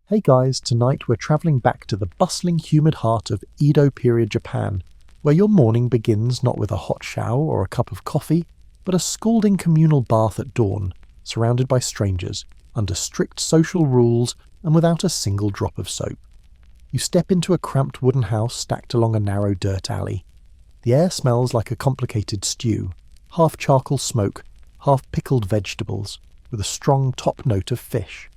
Hey guys, tonight we're travelling back to the bustling, humid heart of Edo period Japan, where your morning begins not with a hot shower or a cup of coffee, but a scalding communal bath at dawn, surrounded by strangers, under strict social rules and without a single drop of soap. You step into a cramped wooden house stacked along a narrow dirt alley. The air smells like a complicated stew, half charcoal smoke, half pickled vegetables, with a strong top note of fish.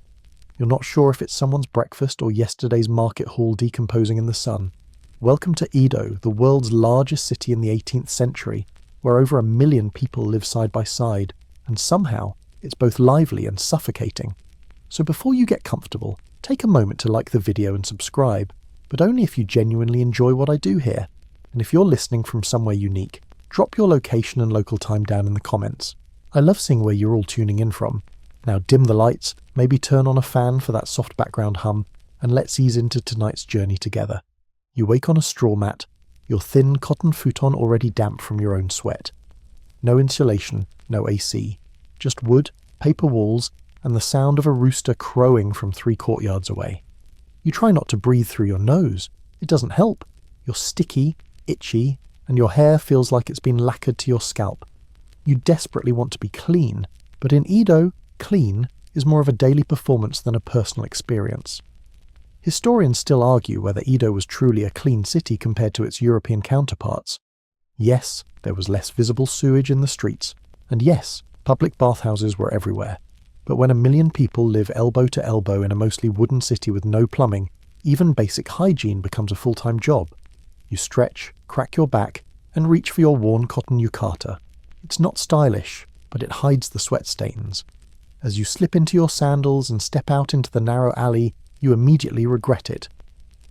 You're not sure if it's someone's breakfast or yesterday's market hall decomposing in the sun. Welcome to Edo, the world's largest city in the 18th century, where over 1 million people live side by side, and somehow it's both lively and suffocating. So before you get comfortable, take a moment to like the video and subscribe, but only if you genuinely enjoy what I do here. And if you're listening from somewhere unique, drop your location and local time down in the comments. I love seeing where you're all tuning in from. Now dim the lights, maybe turn on a fan for that soft background hum, and let's ease into tonight's journey together. You wake on a straw mat, your thin cotton futon already damp from your own sweat. No insulation, no AC, just wood, paper walls, and the sound of a rooster crowing from 3 courtyards away. You try not to breathe through your nose. It doesn't help. You're sticky, itchy, and your hair feels like it's been lacquered to your scalp. You desperately want to be clean, but in Edo, clean is more of a daily performance than a personal experience. Historians still argue whether Edo was truly a clean city compared to its European counterparts. Yes, there was less visible sewage in the streets, and yes, public bathhouses were everywhere. But when 1 million people live elbow to elbow in a mostly wooden city with no plumbing, even basic hygiene becomes a full-time job. You stretch, crack your back, and reach for your worn cotton yukata. It's not stylish, but it hides the sweat stains. As you slip into your sandals and step out into the narrow alley, you immediately regret it.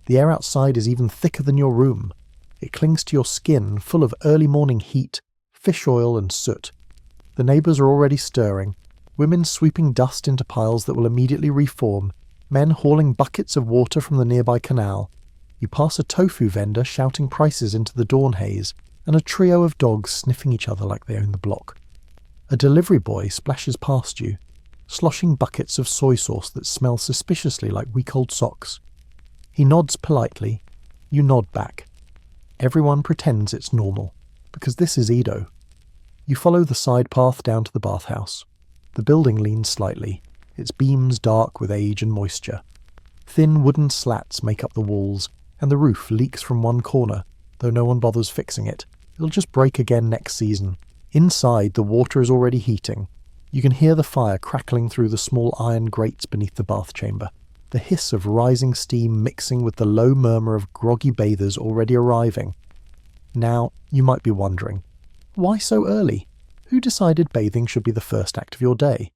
The air outside is even thicker than your room. It clings to your skin, full of early morning heat, fish oil and soot. The neighbours are already stirring, women sweeping dust into piles that will immediately reform, men hauling buckets of water from the nearby canal. You pass a tofu vendor shouting prices into the dawn haze, and a trio of dogs sniffing each other like they own the block. A delivery boy splashes past you, sloshing buckets of soy sauce that smell suspiciously like week-old socks. He nods politely. You nod back. Everyone pretends it's normal, because this is Edo. You follow the side path down to the bathhouse. The building leans slightly, its beams dark with age and moisture. Thin wooden slats make up the walls, and the roof leaks from one corner, though no one bothers fixing it. It'll just break again next season. Inside, the water is already heating. You can hear the fire crackling through the small iron grates beneath the bath chamber, the hiss of rising steam mixing with the low murmur of groggy bathers already arriving. Now, you might be wondering, why so early? Who decided bathing should be the first act of your day?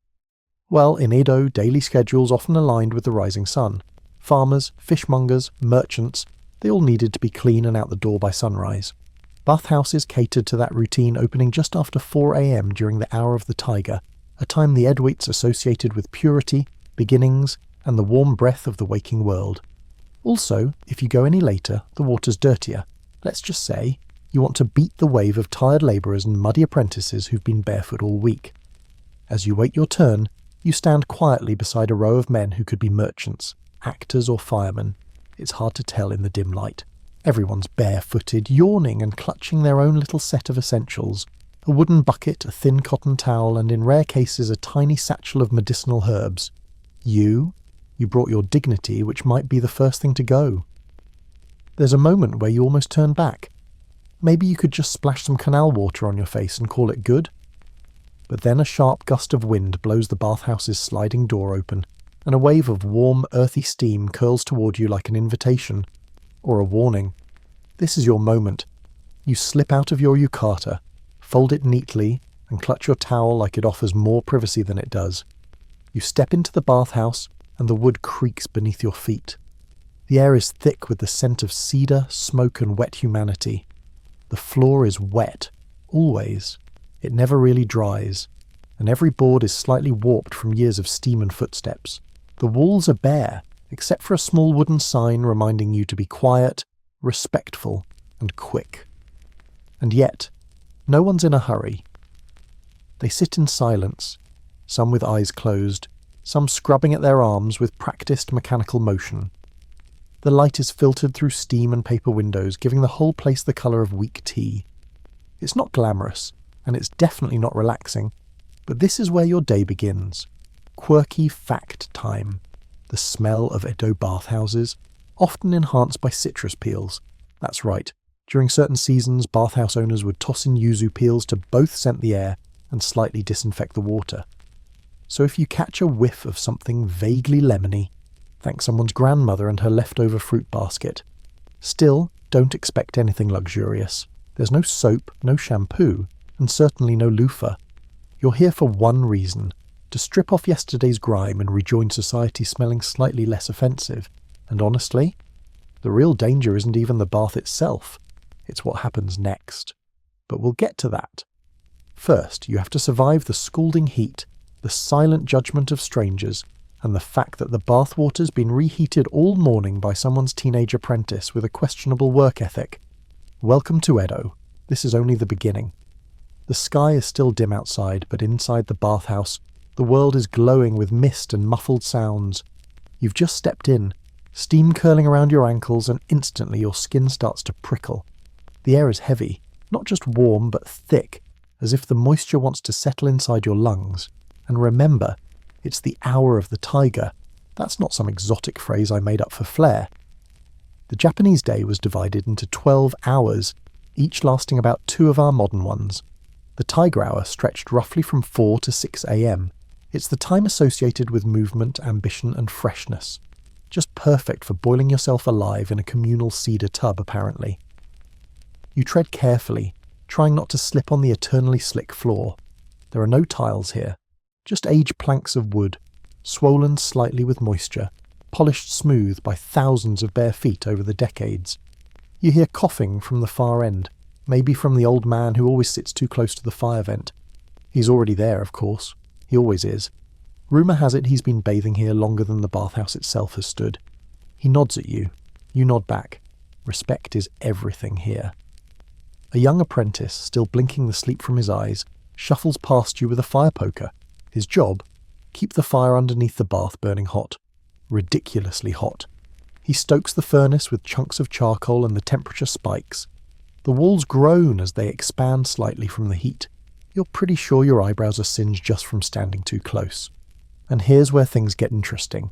Well, in Edo, daily schedules often aligned with the rising sun. Farmers, fishmongers, merchants, they all needed to be clean and out the door by sunrise. Bathhouses catered to that routine, opening just after 4 a.m. during the hour of the tiger, a time the Edoites associated with purity, beginnings, and the warm breath of the waking world. Also, if you go any later, the water's dirtier. Let's just say, you want to beat the wave of tired labourers and muddy apprentices who've been barefoot all week. As you wait your turn, you stand quietly beside a row of men who could be merchants, actors or firemen. It's hard to tell in the dim light. Everyone's barefooted, yawning and clutching their own little set of essentials. A wooden bucket, a thin cotton towel, and in rare cases a tiny satchel of medicinal herbs. You brought your dignity, which might be the first thing to go. There's a moment where you almost turn back. Maybe you could just splash some canal water on your face and call it good. But then a sharp gust of wind blows the bathhouse's sliding door open, and a wave of warm, earthy steam curls toward you like an invitation, or a warning. This is your moment. You slip out of your yukata, fold it neatly, and clutch your towel like it offers more privacy than it does. You step into the bathhouse, and the wood creaks beneath your feet. The air is thick with the scent of cedar, smoke, and wet humanity. The floor is wet, always. It never really dries, and every board is slightly warped from years of steam and footsteps. The walls are bare, except for a small wooden sign reminding you to be quiet, respectful, and quick. And yet, no one's in a hurry. They sit in silence, some with eyes closed, some scrubbing at their arms with practiced mechanical motion. The light is filtered through steam and paper windows, giving the whole place the colour of weak tea. It's not glamorous, and it's definitely not relaxing, but this is where your day begins. Quirky fact time. The smell of Edo bathhouses, often enhanced by citrus peels. That's right, during certain seasons, bathhouse owners would toss in yuzu peels to both scent the air and slightly disinfect the water. So if you catch a whiff of something vaguely lemony, thank someone's grandmother and her leftover fruit basket. Still, don't expect anything luxurious. There's no soap, no shampoo, and certainly no loofah. You're here for one reason, to strip off yesterday's grime and rejoin society smelling slightly less offensive. And honestly, the real danger isn't even the bath itself, it's what happens next. But we'll get to that. First, you have to survive the scalding heat, the silent judgment of strangers, and the fact that the bathwater's been reheated all morning by someone's teenage apprentice with a questionable work ethic. Welcome to Edo. This is only the beginning. The sky is still dim outside, but inside the bathhouse, the world is glowing with mist and muffled sounds. You've just stepped in, steam curling around your ankles, and instantly your skin starts to prickle. The air is heavy, not just warm, but thick, as if the moisture wants to settle inside your lungs. And remember, it's the hour of the tiger. That's not some exotic phrase I made up for flair. The Japanese day was divided into 12 hours, each lasting about 2 of our modern ones. The tiger hour stretched roughly from 4 to 6 a.m. It's the time associated with movement, ambition, and freshness. Just perfect for boiling yourself alive in a communal cedar tub, apparently. You tread carefully, trying not to slip on the eternally slick floor. There are no tiles here. Just aged planks of wood, swollen slightly with moisture, polished smooth by thousands of bare feet over the decades. You hear coughing from the far end, maybe from the old man who always sits too close to the fire vent. He's already there, of course. He always is. Rumour has it he's been bathing here longer than the bathhouse itself has stood. He nods at you. You nod back. Respect is everything here. A young apprentice, still blinking the sleep from his eyes, shuffles past you with a fire poker. His job? Keep the fire underneath the bath burning hot. Ridiculously hot. He stokes the furnace with chunks of charcoal and the temperature spikes. The walls groan as they expand slightly from the heat. You're pretty sure your eyebrows are singed just from standing too close. And here's where things get interesting.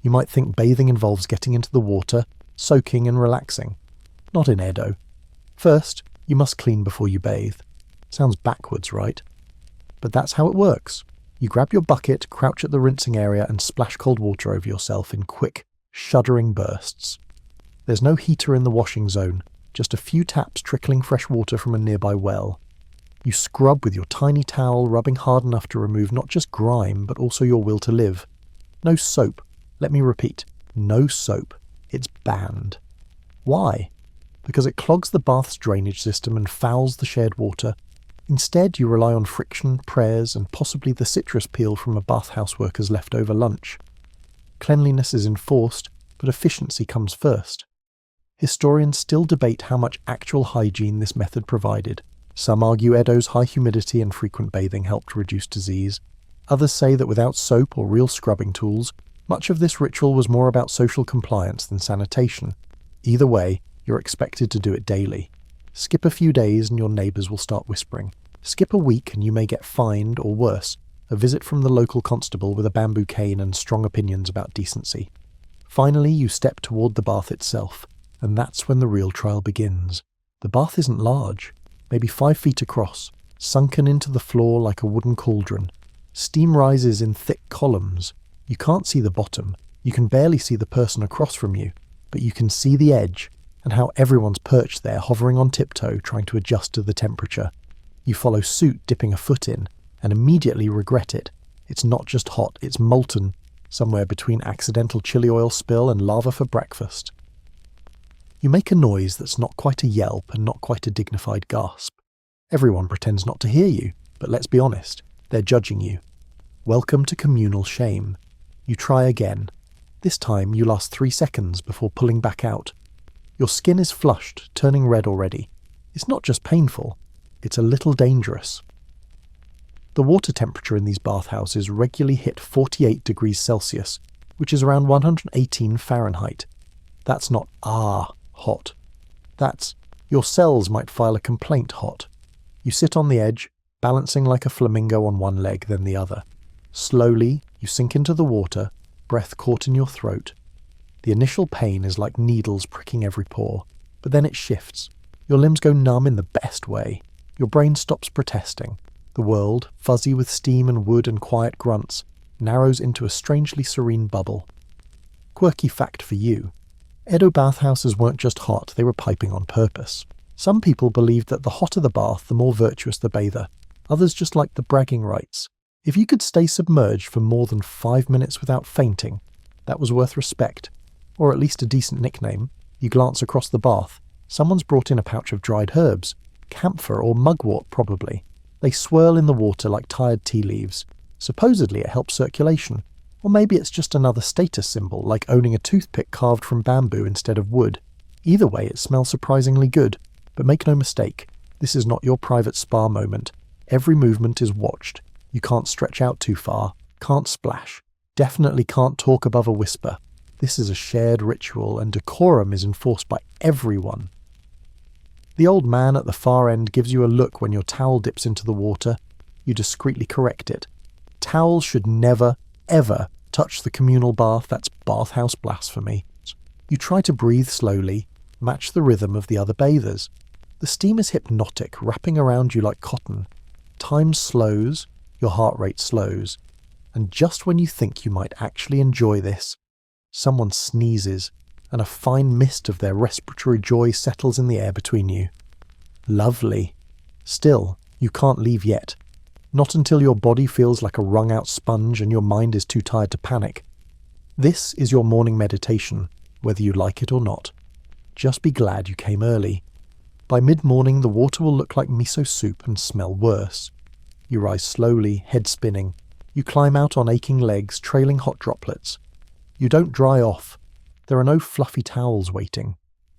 You might think bathing involves getting into the water, soaking and relaxing. Not in Edo. First, you must clean before you bathe. Sounds backwards, right? But that's how it works. You grab your bucket, crouch at the rinsing area, and splash cold water over yourself in quick, shuddering bursts. There's no heater in the washing zone, just a few taps trickling fresh water from a nearby well. You scrub with your tiny towel, rubbing hard enough to remove not just grime, but also your will to live. No soap. Let me repeat, no soap. It's banned. Why? Because it clogs the bath's drainage system and fouls the shared water. Instead, you rely on friction, prayers, and possibly the citrus peel from a bathhouse worker's leftover lunch. Cleanliness is enforced, but efficiency comes first. Historians still debate how much actual hygiene this method provided. Some argue Edo's high humidity and frequent bathing helped reduce disease. Others say that without soap or real scrubbing tools, much of this ritual was more about social compliance than sanitation. Either way, you're expected to do it daily. Skip a few days and your neighbours will start whispering. Skip a week and you may get fined, or worse, a visit from the local constable with a bamboo cane and strong opinions about decency. Finally, you step toward the bath itself, and that's when the real trial begins. The bath isn't large, maybe 5 feet across, sunken into the floor like a wooden cauldron. Steam rises in thick columns. You can't see the bottom, you can barely see the person across from you, but you can see the edge, and how everyone's perched there hovering on tiptoe trying to adjust to the temperature. You follow suit dipping a foot in, and immediately regret it. It's not just hot, it's molten, somewhere between accidental chili oil spill and lava for breakfast. You make a noise that's not quite a yelp and not quite a dignified gasp. Everyone pretends not to hear you, but let's be honest, they're judging you. Welcome to communal shame. You try again. This time you last 3 seconds before pulling back out. Your skin is flushed, turning red already. It's not just painful, it's a little dangerous. The water temperature in these bathhouses regularly hit 48 degrees Celsius, which is around 118 Fahrenheit. That's not hot. That's your cells might file a complaint hot. You sit on the edge, balancing like a flamingo on one leg then the other. Slowly, you sink into the water, breath caught in your throat. The initial pain is like needles pricking every pore, but then it shifts. Your limbs go numb in the best way. Your brain stops protesting. The world, fuzzy with steam and wood and quiet grunts, narrows into a strangely serene bubble. Quirky fact for you. Edo bathhouses weren't just hot, they were piping on purpose. Some people believed that the hotter the bath, the more virtuous the bather. Others just liked the bragging rights. If you could stay submerged for more than 5 minutes without fainting, that was worth respect, or at least a decent nickname. You glance across the bath. Someone's brought in a pouch of dried herbs, camphor or mugwort probably. They swirl in the water like tired tea leaves. Supposedly it helps circulation. Or maybe it's just another status symbol, like owning a toothpick carved from bamboo instead of wood. Either way, it smells surprisingly good. But make no mistake, this is not your private spa moment. Every movement is watched. You can't stretch out too far, can't splash, definitely can't talk above a whisper. This is a shared ritual, and decorum is enforced by everyone. The old man at the far end gives you a look when your towel dips into the water. You discreetly correct it. Towels should never, ever touch the communal bath. That's bathhouse blasphemy. You try to breathe slowly, match the rhythm of the other bathers. The steam is hypnotic, wrapping around you like cotton. Time slows, your heart rate slows, and just when you think you might actually enjoy this, someone sneezes, and a fine mist of their respiratory joy settles in the air between you. Lovely. Still, you can't leave yet. Not until your body feels like a wrung-out sponge and your mind is too tired to panic. This is your morning meditation, whether you like it or not. Just be glad you came early. By mid-morning, the water will look like miso soup and smell worse. You rise slowly, head spinning. You climb out on aching legs, trailing hot droplets. You don't dry off. There are no fluffy towels waiting.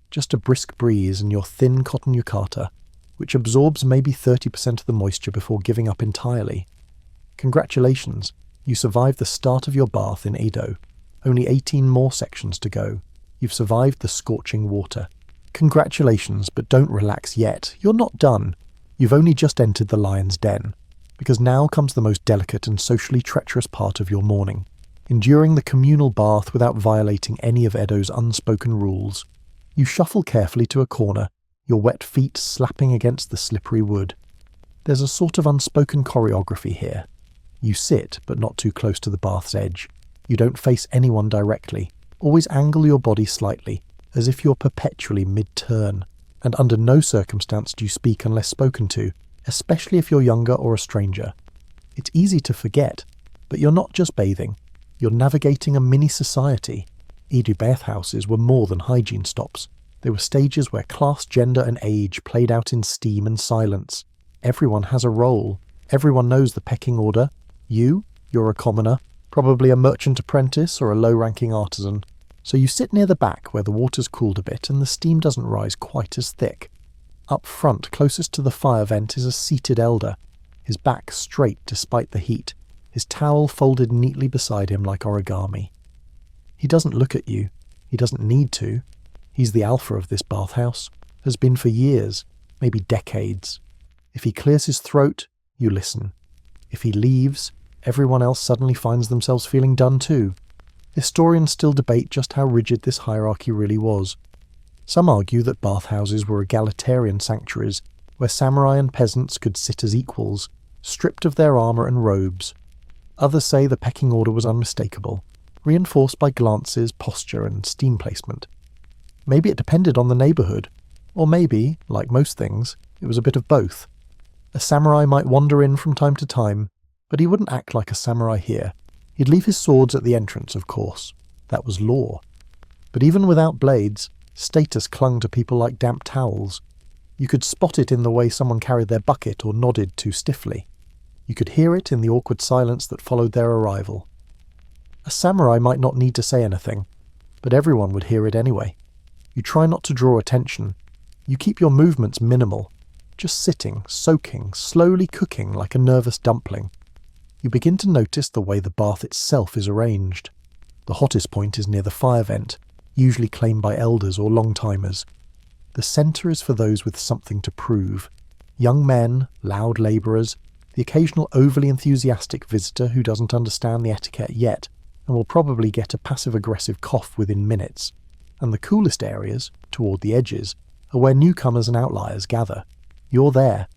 Just a brisk breeze and your thin cotton yukata, which absorbs maybe 30% of the moisture before giving up entirely. Congratulations, you survived the start of your bath in Edo. Only 18 more sections to go. You've survived the scorching water. Congratulations, but don't relax yet. You're not done. You've only just entered the lion's den. Because now comes the most delicate and socially treacherous part of your morning. Enduring the communal bath without violating any of Edo's unspoken rules. You shuffle carefully to a corner, your wet feet slapping against the slippery wood. There's a sort of unspoken choreography here. You sit, but not too close to the bath's edge. You don't face anyone directly. Always angle your body slightly, as if you're perpetually mid-turn. And under no circumstance do you speak unless spoken to, especially if you're younger or a stranger. It's easy to forget, but you're not just bathing. You're navigating a mini-society. Edo bathhouses were more than hygiene stops. They were stages where class, gender and age played out in steam and silence. Everyone has a role. Everyone knows the pecking order. You're a commoner, probably a merchant apprentice or a low-ranking artisan. So you sit near the back where the water's cooled a bit and the steam doesn't rise quite as thick. Up front, closest to the fire vent, is a seated elder, his back straight despite the heat, his towel folded neatly beside him like origami. He doesn't look at you. He doesn't need to. He's the alpha of this bathhouse, has been for years, maybe decades. If he clears his throat, you listen. If he leaves, everyone else suddenly finds themselves feeling done too. Historians still debate just how rigid this hierarchy really was. Some argue that bathhouses were egalitarian sanctuaries, where samurai and peasants could sit as equals, stripped of their armour and robes. Others say the pecking order was unmistakable, reinforced by glances, posture and steam placement. Maybe it depended on the neighbourhood, or maybe, like most things, it was a bit of both. A samurai might wander in from time to time, but he wouldn't act like a samurai here. He'd leave his swords at the entrance, of course. That was law. But even without blades, status clung to people like damp towels. You could spot it in the way someone carried their bucket or nodded too stiffly. You could hear it in the awkward silence that followed their arrival. A samurai might not need to say anything, but everyone would hear it anyway. You try not to draw attention. You keep your movements minimal. just sitting, soaking, slowly cooking like a nervous dumpling. You begin to notice the way the bath itself is arranged. The hottest point is near the fire vent, usually claimed by elders or long-timers. The centre is for those with something to prove. Young men, loud labourers, the occasional overly enthusiastic visitor who doesn't understand the etiquette yet and will probably get a passive-aggressive cough within minutes. And the coolest areas, toward the edges, are where newcomers and outliers gather. You're there.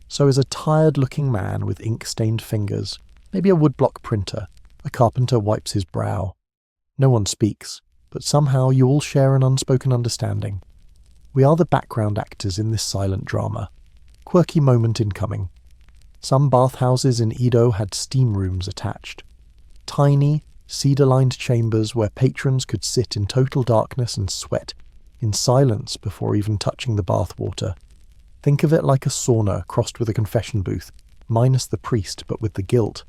So is a tired-looking man with ink-stained fingers, maybe a woodblock printer. A carpenter wipes his brow. No one speaks, but somehow you all share an unspoken understanding. We are the background actors in this silent drama. Quirky moment incoming. Some bathhouses in Edo had steam rooms attached. Tiny, cedar-lined chambers where patrons could sit in total darkness and sweat, in silence before even touching the bathwater. Think of it like a sauna crossed with a confession booth, minus the priest but with the guilt.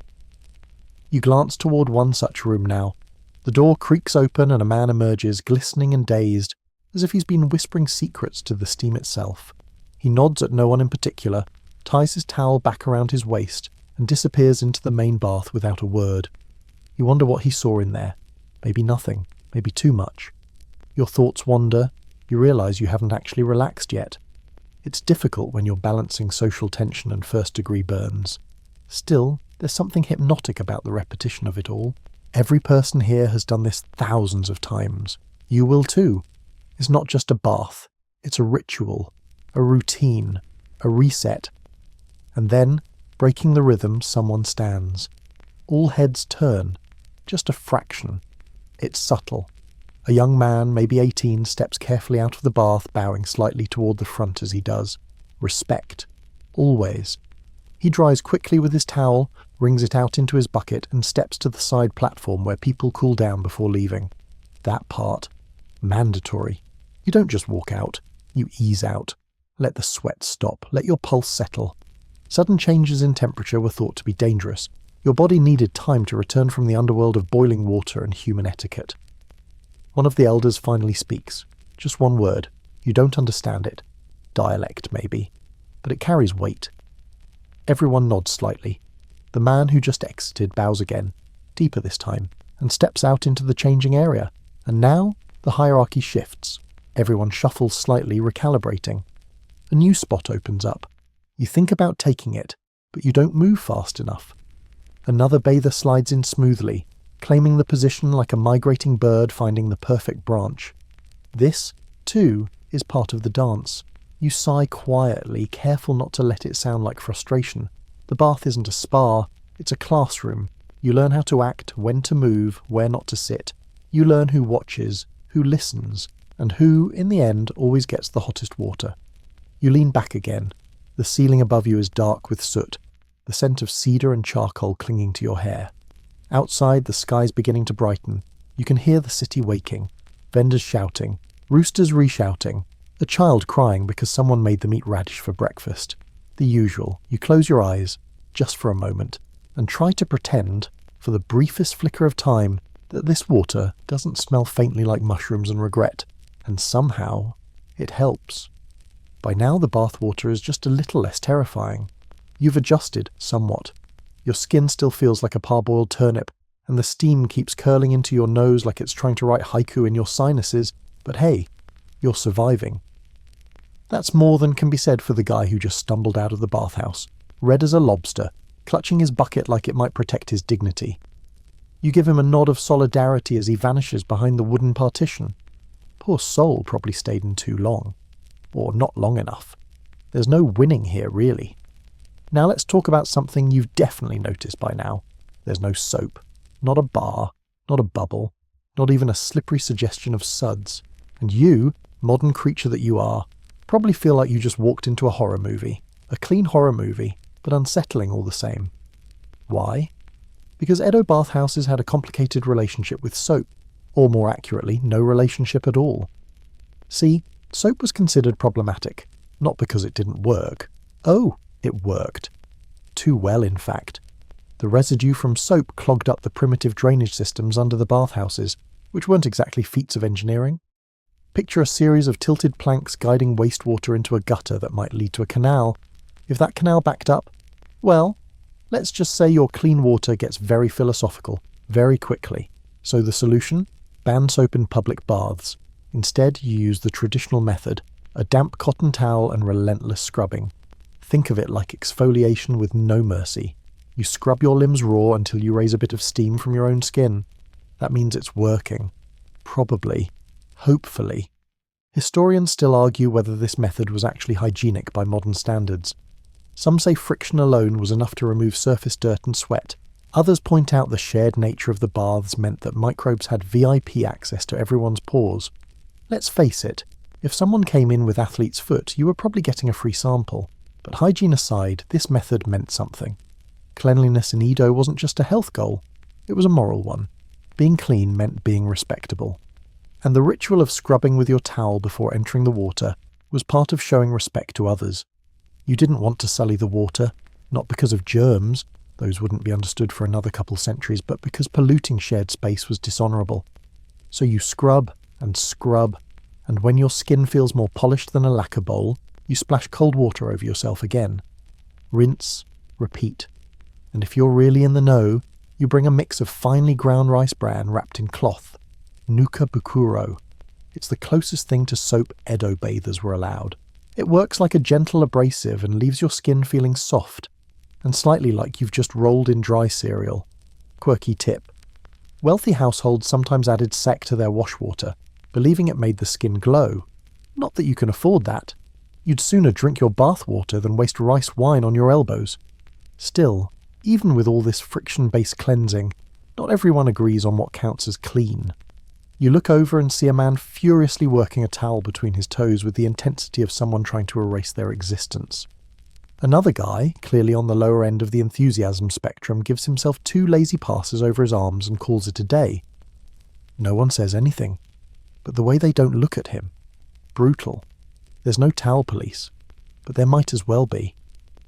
You glance toward one such room now. The door creaks open and a man emerges, glistening and dazed, as if he's been whispering secrets to the steam itself. He nods at no one in particular, ties his towel back around his waist, and disappears into the main bath without a word. You wonder what he saw in there. Maybe nothing, maybe too much. Your thoughts wander. You realise you haven't actually relaxed yet. It's difficult when you're balancing social tension and first-degree burns. Still, there's something hypnotic about the repetition of it all. Every person here has done this thousands of times. You will too. It's not just a bath. It's a ritual, a routine, a reset. And then, breaking the rhythm, someone stands. All heads turn. Just a fraction. It's subtle. A young man, maybe 18, steps carefully out of the bath, bowing slightly toward the front as he does. Respect. Always. He dries quickly with his towel, wrings it out into his bucket, and steps to the side platform where people cool down before leaving. That part. Mandatory. You don't just walk out. You ease out. Let the sweat stop. Let your pulse settle. Sudden changes in temperature were thought to be dangerous. Your body needed time to return from the underworld of boiling water and human etiquette. One of the elders finally speaks. Just one word. You don't understand it. Dialect, maybe. But it carries weight. Everyone nods slightly. The man who just exited bows again, deeper this time, and steps out into the changing area. And now, the hierarchy shifts. Everyone shuffles slightly, recalibrating. A new spot opens up. You think about taking it, but you don't move fast enough. Another bather slides in smoothly, claiming the position like a migrating bird finding the perfect branch. This, too, is part of the dance. You sigh quietly, careful not to let it sound like frustration. The bath isn't a spa, it's a classroom. You learn how to act, when to move, where not to sit. You learn who watches, who listens, and who, in the end, always gets the hottest water. You lean back again. The ceiling above you is dark with soot, the scent of cedar and charcoal clinging to your hair. Outside, the sky's beginning to brighten. You can hear the city waking, vendors shouting, roosters re-shouting, a child crying because someone made them eat radish for breakfast. The usual. You close your eyes, just for a moment, and try to pretend, for the briefest flicker of time, that this water doesn't smell faintly like mushrooms and regret, and somehow it helps. By now the bathwater is just a little less terrifying. You've adjusted somewhat. Your skin still feels like a parboiled turnip, and the steam keeps curling into your nose like it's trying to write haiku in your sinuses, but hey, you're surviving. That's more than can be said for the guy who just stumbled out of the bathhouse, red as a lobster, clutching his bucket like it might protect his dignity. You give him a nod of solidarity as he vanishes behind the wooden partition. Poor soul probably stayed in too long. Or not long enough. There's no winning here, really. Now let's talk about something you've definitely noticed by now. There's no soap. Not a bar. Not a bubble. Not even a slippery suggestion of suds. And you, modern creature that you are, probably feel like you just walked into a horror movie. A clean horror movie, but unsettling all the same. Why? Because Edo bathhouses had a complicated relationship with soap. Or more accurately, no relationship at all. See, soap was considered problematic, not because it didn't work. Oh, it worked. Too well, in fact. The residue from soap clogged up the primitive drainage systems under the bathhouses, which weren't exactly feats of engineering. Picture a series of tilted planks guiding wastewater into a gutter that might lead to a canal. If that canal backed up, well, let's just say your clean water gets very philosophical, very quickly. So the solution? Ban soap in public baths. Instead, you use the traditional method, a damp cotton towel and relentless scrubbing. Think of it like exfoliation with no mercy. You scrub your limbs raw until you raise a bit of steam from your own skin. That means it's working. Probably. Hopefully. Historians still argue whether this method was actually hygienic by modern standards. Some say friction alone was enough to remove surface dirt and sweat. Others point out the shared nature of the baths meant that microbes had VIP access to everyone's pores. Let's face it, if someone came in with athlete's foot, you were probably getting a free sample. But hygiene aside, this method meant something. Cleanliness in Edo wasn't just a health goal, it was a moral one. Being clean meant being respectable. And the ritual of scrubbing with your towel before entering the water was part of showing respect to others. You didn't want to sully the water, not because of germs, those wouldn't be understood for another couple centuries, but because polluting shared space was dishonourable. So you scrub, and when your skin feels more polished than a lacquer bowl, you splash cold water over yourself again. Rinse, repeat. And if you're really in the know, you bring a mix of finely ground rice bran wrapped in cloth. Nuka bukuro. It's the closest thing to soap Edo bathers were allowed. It works like a gentle abrasive and leaves your skin feeling soft, and slightly like you've just rolled in dry cereal. Quirky tip. Wealthy households sometimes added sake to their wash water, believing it made the skin glow. Not that you can afford that. You'd sooner drink your bath water than waste rice wine on your elbows. Still, even with all this friction-based cleansing, not everyone agrees on what counts as clean. You look over and see a man furiously working a towel between his toes with the intensity of someone trying to erase their existence. Another guy, clearly on the lower end of the enthusiasm spectrum, gives himself 2 lazy passes over his arms and calls it a day. No one says anything, but the way they don't look at him. Brutal. There's no towel police, but there might as well be.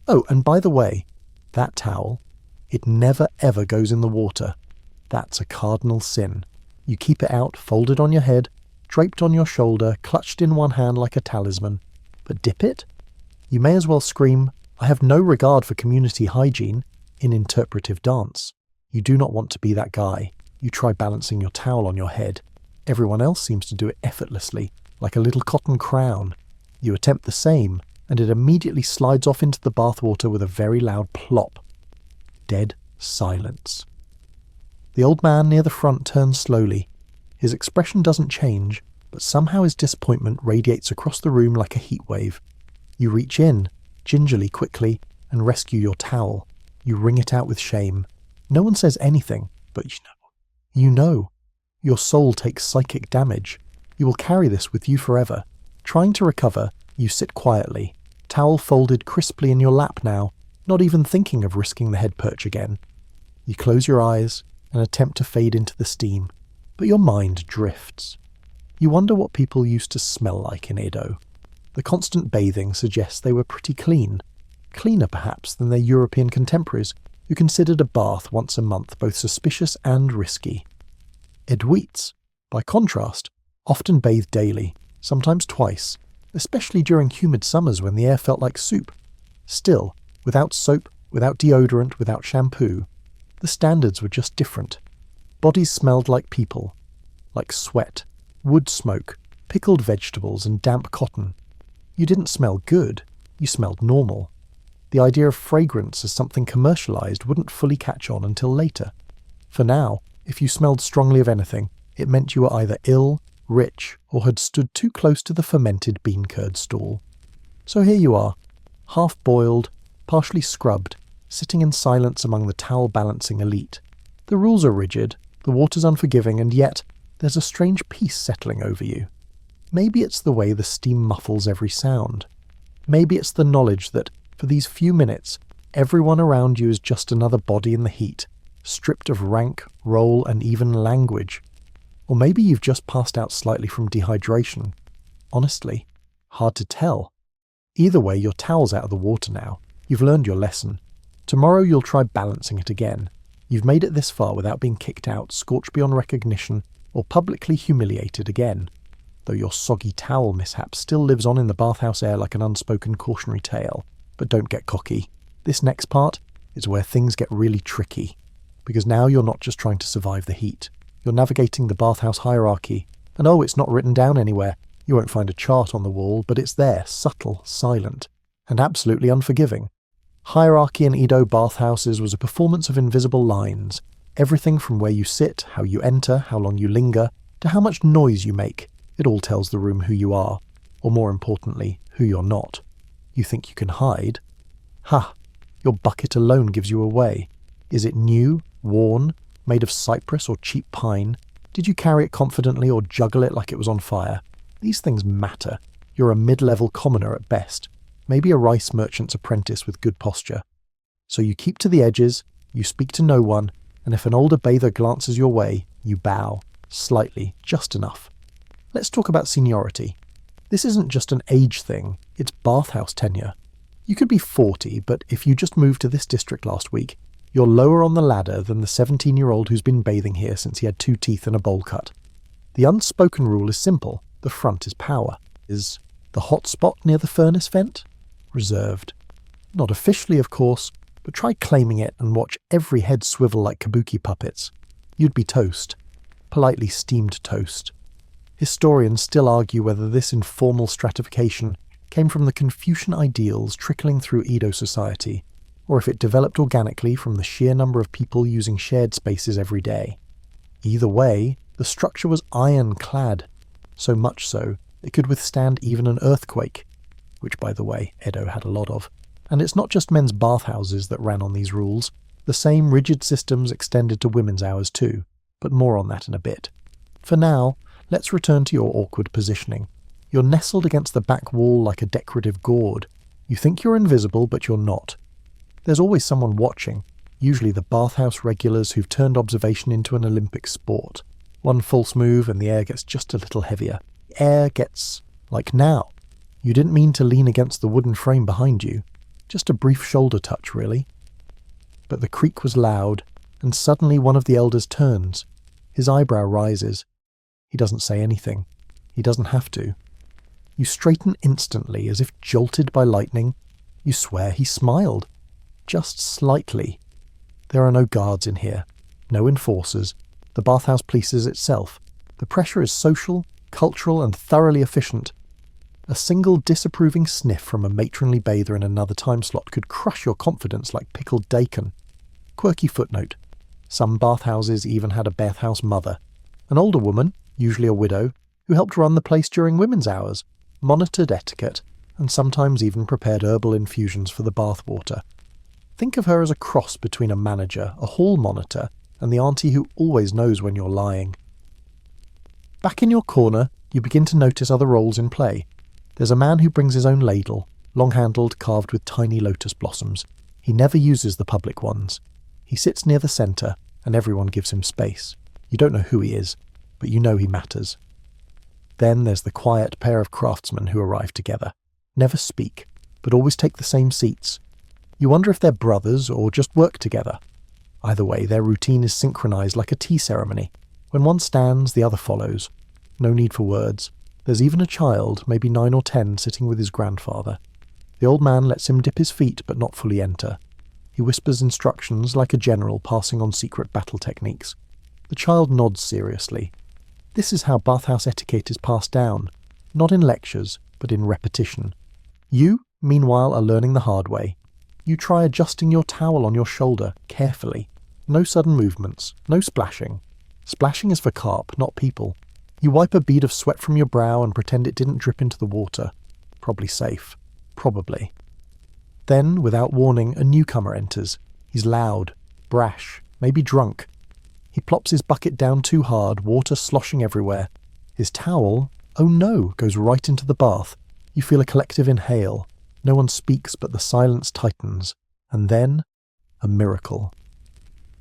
Oh, and by the way, that towel, it never ever goes in the water. That's a cardinal sin. You keep it out, folded on your head, draped on your shoulder, clutched in one hand like a talisman. But dip it? You may as well scream, "I have no regard for community hygiene," in interpretive dance. You do not want to be that guy. You try balancing your towel on your head. Everyone else seems to do it effortlessly, like a little cotton crown. You attempt the same, and it immediately slides off into the bathwater with a very loud plop. Dead silence. The old man near the front turns slowly. His expression doesn't change, but somehow his disappointment radiates across the room like a heat wave. You reach in, gingerly, quickly, and rescue your towel. You wring it out with shame. No one says anything, but you know. Your soul takes psychic damage. You will carry this with you forever. Trying to recover, you sit quietly, towel folded crisply in your lap now, not even thinking of risking the head perch again. You close your eyes and attempt to fade into the steam, but your mind drifts. You wonder what people used to smell like in Edo. The constant bathing suggests they were pretty clean. Cleaner, perhaps, than their European contemporaries, who considered a bath once a month both suspicious and risky. Edoites, by contrast, often bathed daily, sometimes twice, especially during humid summers when the air felt like soup. Still, without soap, without deodorant, without shampoo, the standards were just different. Bodies smelled like people, like sweat, wood smoke, pickled vegetables and damp cotton. You didn't smell good, you smelled normal. The idea of fragrance as something commercialized wouldn't fully catch on until later. For now, if you smelled strongly of anything, it meant you were either ill, rich, or had stood too close to the fermented bean curd stall. So here you are, half-boiled, partially scrubbed, sitting in silence among the towel-balancing elite. The rules are rigid, the water's unforgiving, and yet there's a strange peace settling over you. Maybe it's the way the steam muffles every sound. Maybe it's the knowledge that, for these few minutes, everyone around you is just another body in the heat, stripped of rank, role, and even language. Or maybe you've just passed out slightly from dehydration. Honestly, hard to tell. Either way, your towel's out of the water now. You've learned your lesson. Tomorrow you'll try balancing it again. You've made it this far without being kicked out, scorched beyond recognition, or publicly humiliated again. though your soggy towel mishap still lives on in the bathhouse air like an unspoken cautionary tale. But don't get cocky. This next part is where things get really tricky, because now you're not just trying to survive the heat. You're navigating the bathhouse hierarchy, and oh, it's not written down anywhere. You won't find a chart on the wall, but it's there, subtle, silent, and absolutely unforgiving. Hierarchy in Edo bathhouses was a performance of invisible lines. Everything from where you sit, how you enter, how long you linger, to how much noise you make. It all tells the room who you are, or more importantly, who you're not. You think you can hide? Ha! Your bucket alone gives you away. Is it new, worn, made of cypress or cheap pine? Did you carry it confidently or juggle it like it was on fire? These things matter. You're a mid-level commoner at best, maybe a rice merchant's apprentice with good posture. So you keep to the edges, you speak to no one, and if an older bather glances your way, you bow, slightly, just enough. Let's talk about seniority. This isn't just an age thing, it's bathhouse tenure. You could be 40, but if you just moved to this district last week, you're lower on the ladder than the 17-year-old who's been bathing here since he had 2 teeth and a bowl cut. The unspoken rule is simple. The front is power. Is the hot spot near the furnace vent? Reserved. Not officially, of course, but try claiming it and watch every head swivel like kabuki puppets. You'd be toast. Politely steamed toast. Historians still argue whether this informal stratification came from the Confucian ideals trickling through Edo society, or if it developed organically from the sheer number of people using shared spaces every day. Either way, the structure was ironclad, so much so it could withstand even an earthquake, which, by the way, Edo had a lot of. And it's not just men's bathhouses that ran on these rules. The same rigid systems extended to women's hours too, but more on that in a bit. For now, let's return to your awkward positioning. You're nestled against the back wall like a decorative gourd. You think you're invisible, but you're not. There's always someone watching, usually the bathhouse regulars who've turned observation into an Olympic sport. One false move and the air gets just a little heavier. The air gets like now. You didn't mean to lean against the wooden frame behind you. Just a brief shoulder touch, really. But the creak was loud, and suddenly one of the elders turns. His eyebrow rises. He doesn't say anything. He doesn't have to. You straighten instantly, as if jolted by lightning. You swear he smiled. Just slightly. There are no guards in here. No enforcers. The bathhouse polices itself. The pressure is social, cultural, and thoroughly efficient. A single disapproving sniff from a matronly bather in another time slot could crush your confidence like pickled daikon. Quirky footnote. Some bathhouses even had a bathhouse mother. An older woman, usually a widow, who helped run the place during women's hours, monitored etiquette, and sometimes even prepared herbal infusions for the bathwater. Think of her as a cross between a manager, a hall monitor, and the auntie who always knows when you're lying. Back in your corner, you begin to notice other roles in play. There's a man who brings his own ladle, long-handled, carved with tiny lotus blossoms. He never uses the public ones. He sits near the centre, and everyone gives him space. You don't know who he is, but you know he matters. Then there's the quiet pair of craftsmen who arrive together. Never speak, but always take the same seats. You wonder if they're brothers or just work together. Either way, their routine is synchronized like a tea ceremony. When one stands, the other follows. No need for words. There's even a child, maybe 9 or 10, sitting with his grandfather. The old man lets him dip his feet but not fully enter. He whispers instructions like a general passing on secret battle techniques. The child nods seriously. This is how bathhouse etiquette is passed down, not in lectures, but in repetition. You, meanwhile, are learning the hard way. You try adjusting your towel on your shoulder, carefully. No sudden movements, no splashing. Splashing is for carp, not people. You wipe a bead of sweat from your brow and pretend it didn't drip into the water. Probably safe. Probably. Then, without warning, a newcomer enters. He's loud, brash, maybe drunk. He plops his bucket down too hard, water sloshing everywhere. His towel, oh no, goes right into the bath. You feel a collective inhale. No one speaks, but the silence tightens. And then, a miracle.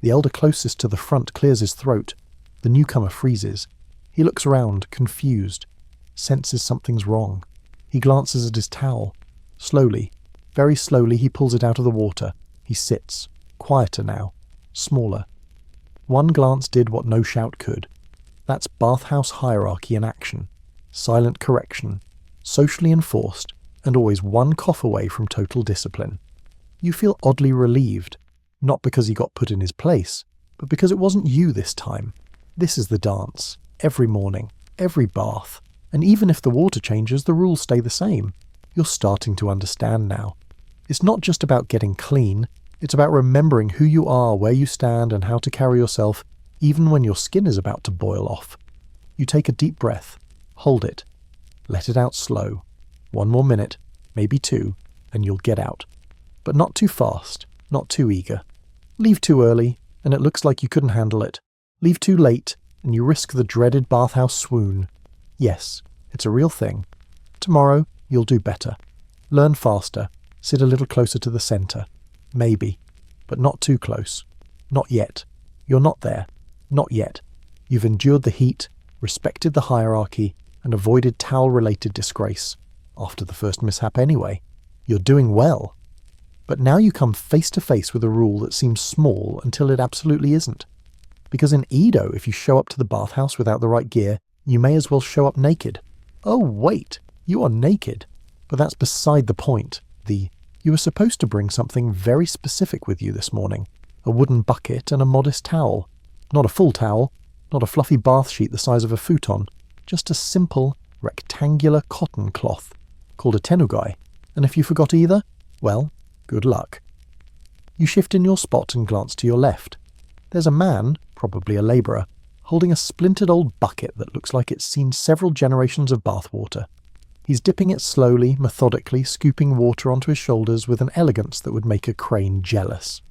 The elder closest to the front clears his throat. The newcomer freezes. He looks around, confused. Senses something's wrong. He glances at his towel. Slowly, very slowly, he pulls it out of the water. He sits. Quieter now. Smaller. One glance did what no shout could. That's bathhouse hierarchy in action. silent correction, socially enforced, and always one cough away from total discipline. You feel oddly relieved, not because he got put in his place, but because it wasn't you this time. This is the dance, every morning, every bath, and even if the water changes, the rules stay the same. You're starting to understand now. It's not just about getting clean, it's about remembering who you are, where you stand, and how to carry yourself, even when your skin is about to boil off. You take a deep breath, hold it, let it out slow. 1 more minute, maybe 2, and you'll get out. But not too fast, not too eager. Leave too early, and it looks like you couldn't handle it. Leave too late, and you risk the dreaded bathhouse swoon. Yes, it's a real thing. Tomorrow, you'll do better. Learn faster, sit a little closer to the centre. Maybe, but not too close. Not yet. You're not there. Not yet. You've endured the heat, respected the hierarchy, and avoided towel-related disgrace. After the first mishap anyway. You're doing well. But now you come face to face with a rule that seems small until it absolutely isn't. Because in Edo, if you show up to the bathhouse without the right gear, you may as well show up naked. Oh wait, you are naked. But that's beside the point. You were supposed to bring something very specific with you this morning. A wooden bucket and a modest towel. Not a full towel, not a fluffy bath sheet the size of a futon. Just a simple, rectangular cotton cloth, called a tenugai. And if you forgot either, well, good luck. You shift in your spot and glance to your left. There's a man, probably a labourer, holding a splintered old bucket that looks like it's seen several generations of bathwater. He's dipping it slowly, methodically, scooping water onto his shoulders with an elegance that would make a crane jealous.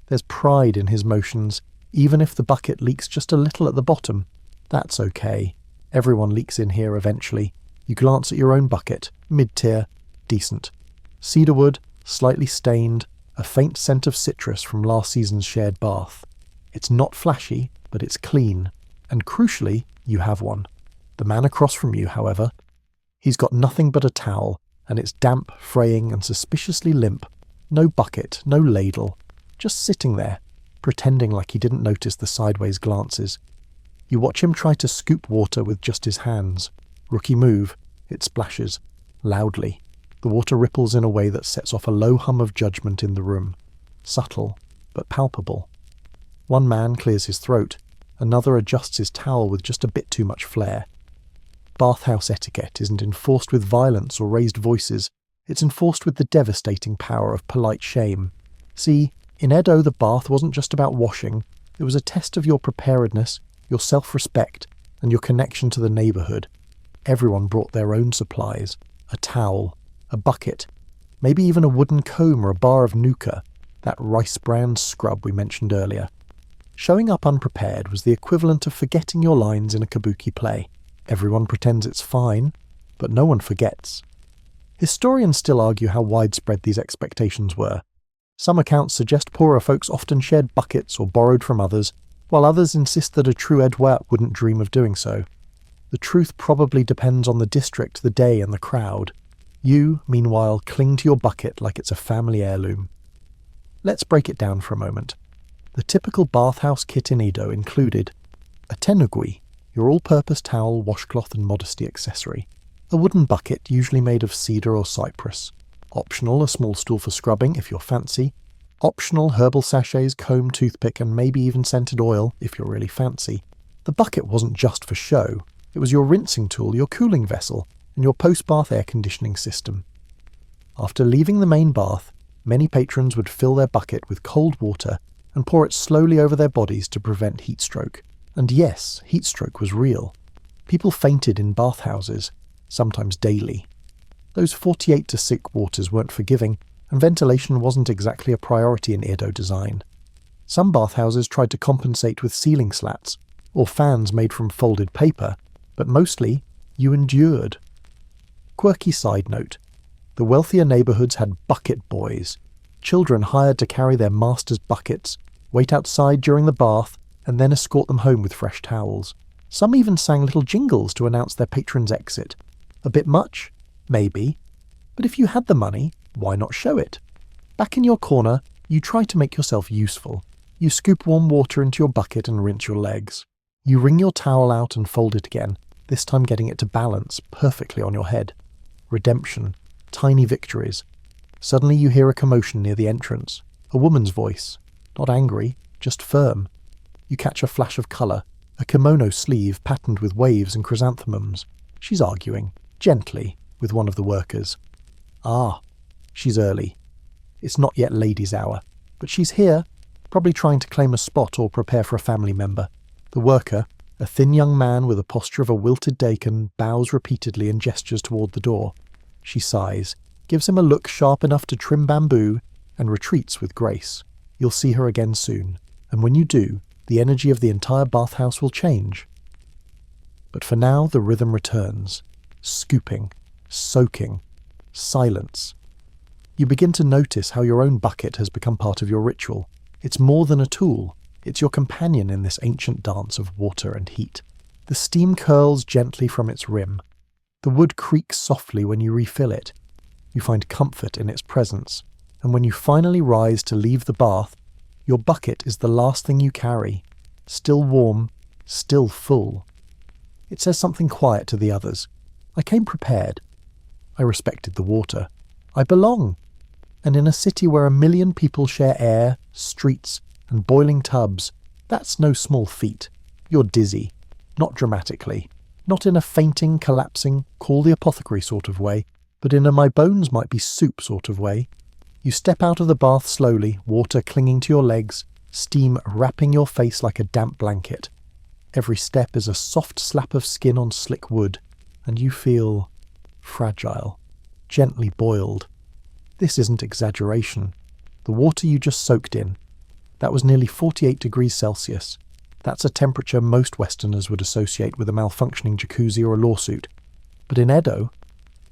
There's pride in his motions, even if the bucket leaks just a little at the bottom. That's okay. Everyone leaks in here eventually. You glance at your own bucket, mid-tier, decent. Cedarwood, slightly stained, a faint scent of citrus from last season's shared bath. It's not flashy, but it's clean. And crucially, you have one. The man across from you, however, he's got nothing but a towel, and it's damp, fraying, and suspiciously limp. No bucket, no ladle. Just sitting there, pretending like he didn't notice the sideways glances. You watch him try to scoop water with just his hands. Rookie move. It splashes. Loudly. The water ripples in a way that sets off a low hum of judgment in the room. Subtle, but palpable. One man clears his throat. Another adjusts his towel with just a bit too much flair. Bathhouse etiquette isn't enforced with violence or raised voices. It's enforced with the devastating power of polite shame. See, in Edo the bath wasn't just about washing. It was a test of your preparedness, your self-respect, and your connection to the neighbourhood. Everyone brought their own supplies. A towel, a bucket, maybe even a wooden comb or a bar of nuka, that rice-bran scrub we mentioned earlier. Showing up unprepared was the equivalent of forgetting your lines in a kabuki play. Everyone pretends it's fine, but no one forgets. Historians still argue how widespread these expectations were. Some accounts suggest poorer folks often shared buckets or borrowed from others, while others insist that a true Edward wouldn't dream of doing so. The truth probably depends on the district, the day, and the crowd. You, meanwhile, cling to your bucket like it's a family heirloom. Let's break it down for a moment. The typical bathhouse kit in Edo included a tenugui, your all-purpose towel, washcloth and modesty accessory. A wooden bucket, usually made of cedar or cypress. Optional, a small stool for scrubbing if you're fancy. Optional, herbal sachets, comb, toothpick and maybe even scented oil if you're really fancy. The bucket wasn't just for show. It was your rinsing tool, your cooling vessel, and your post-bath air conditioning system. After leaving the main bath, many patrons would fill their bucket with cold water and pour it slowly over their bodies to prevent heat stroke. And yes, heat stroke was real. People fainted in bathhouses, sometimes daily. Those 48-6 waters weren't forgiving, and ventilation wasn't exactly a priority in Edo design. Some bathhouses tried to compensate with ceiling slats, or fans made from folded paper, but mostly, you endured. Quirky side note. The wealthier neighbourhoods had bucket boys, children hired to carry their master's buckets, wait outside during the bath, and then escort them home with fresh towels. Some even sang little jingles to announce their patron's exit. A bit much? Maybe. But if you had the money, why not show it? Back in your corner, you try to make yourself useful. You scoop warm water into your bucket and rinse your legs. You wring your towel out and fold it again, this time getting it to balance perfectly on your head. Redemption. Tiny victories. Suddenly you hear a commotion near the entrance. A woman's voice. Not angry, just firm. You catch a flash of colour, a kimono sleeve patterned with waves and chrysanthemums. She's arguing, gently, with one of the workers. Ah, she's early. It's not yet ladies' hour, but she's here, probably trying to claim a spot or prepare for a family member. The worker, a thin young man with the posture of a wilted daikon, bows repeatedly and gestures toward the door. She sighs, gives him a look sharp enough to trim bamboo, and retreats with grace. You'll see her again soon, and when you do, the energy of the entire bathhouse will change. But for now, the rhythm returns. Scooping, soaking, silence. You begin to notice how your own bucket has become part of your ritual. It's more than a tool. It's your companion in this ancient dance of water and heat. The steam curls gently from its rim. The wood creaks softly when you refill it. You find comfort in its presence, and when you finally rise to leave the bath, your bucket is the last thing you carry, still warm, still full. It says something quiet to the others. I came prepared. I respected the water. I belong. And in a city where 1 million people share air, streets, and boiling tubs, that's no small feat. You're dizzy. Not dramatically. Not in a fainting, collapsing, call the apothecary sort of way, but in a my bones might be soup sort of way. You step out of the bath slowly, water clinging to your legs, steam wrapping your face like a damp blanket. Every step is a soft slap of skin on slick wood, and you feel fragile, gently boiled. This isn't exaggeration. The water you just soaked in, that was nearly 48 degrees Celsius. That's a temperature most Westerners would associate with a malfunctioning jacuzzi or a lawsuit. But in Edo,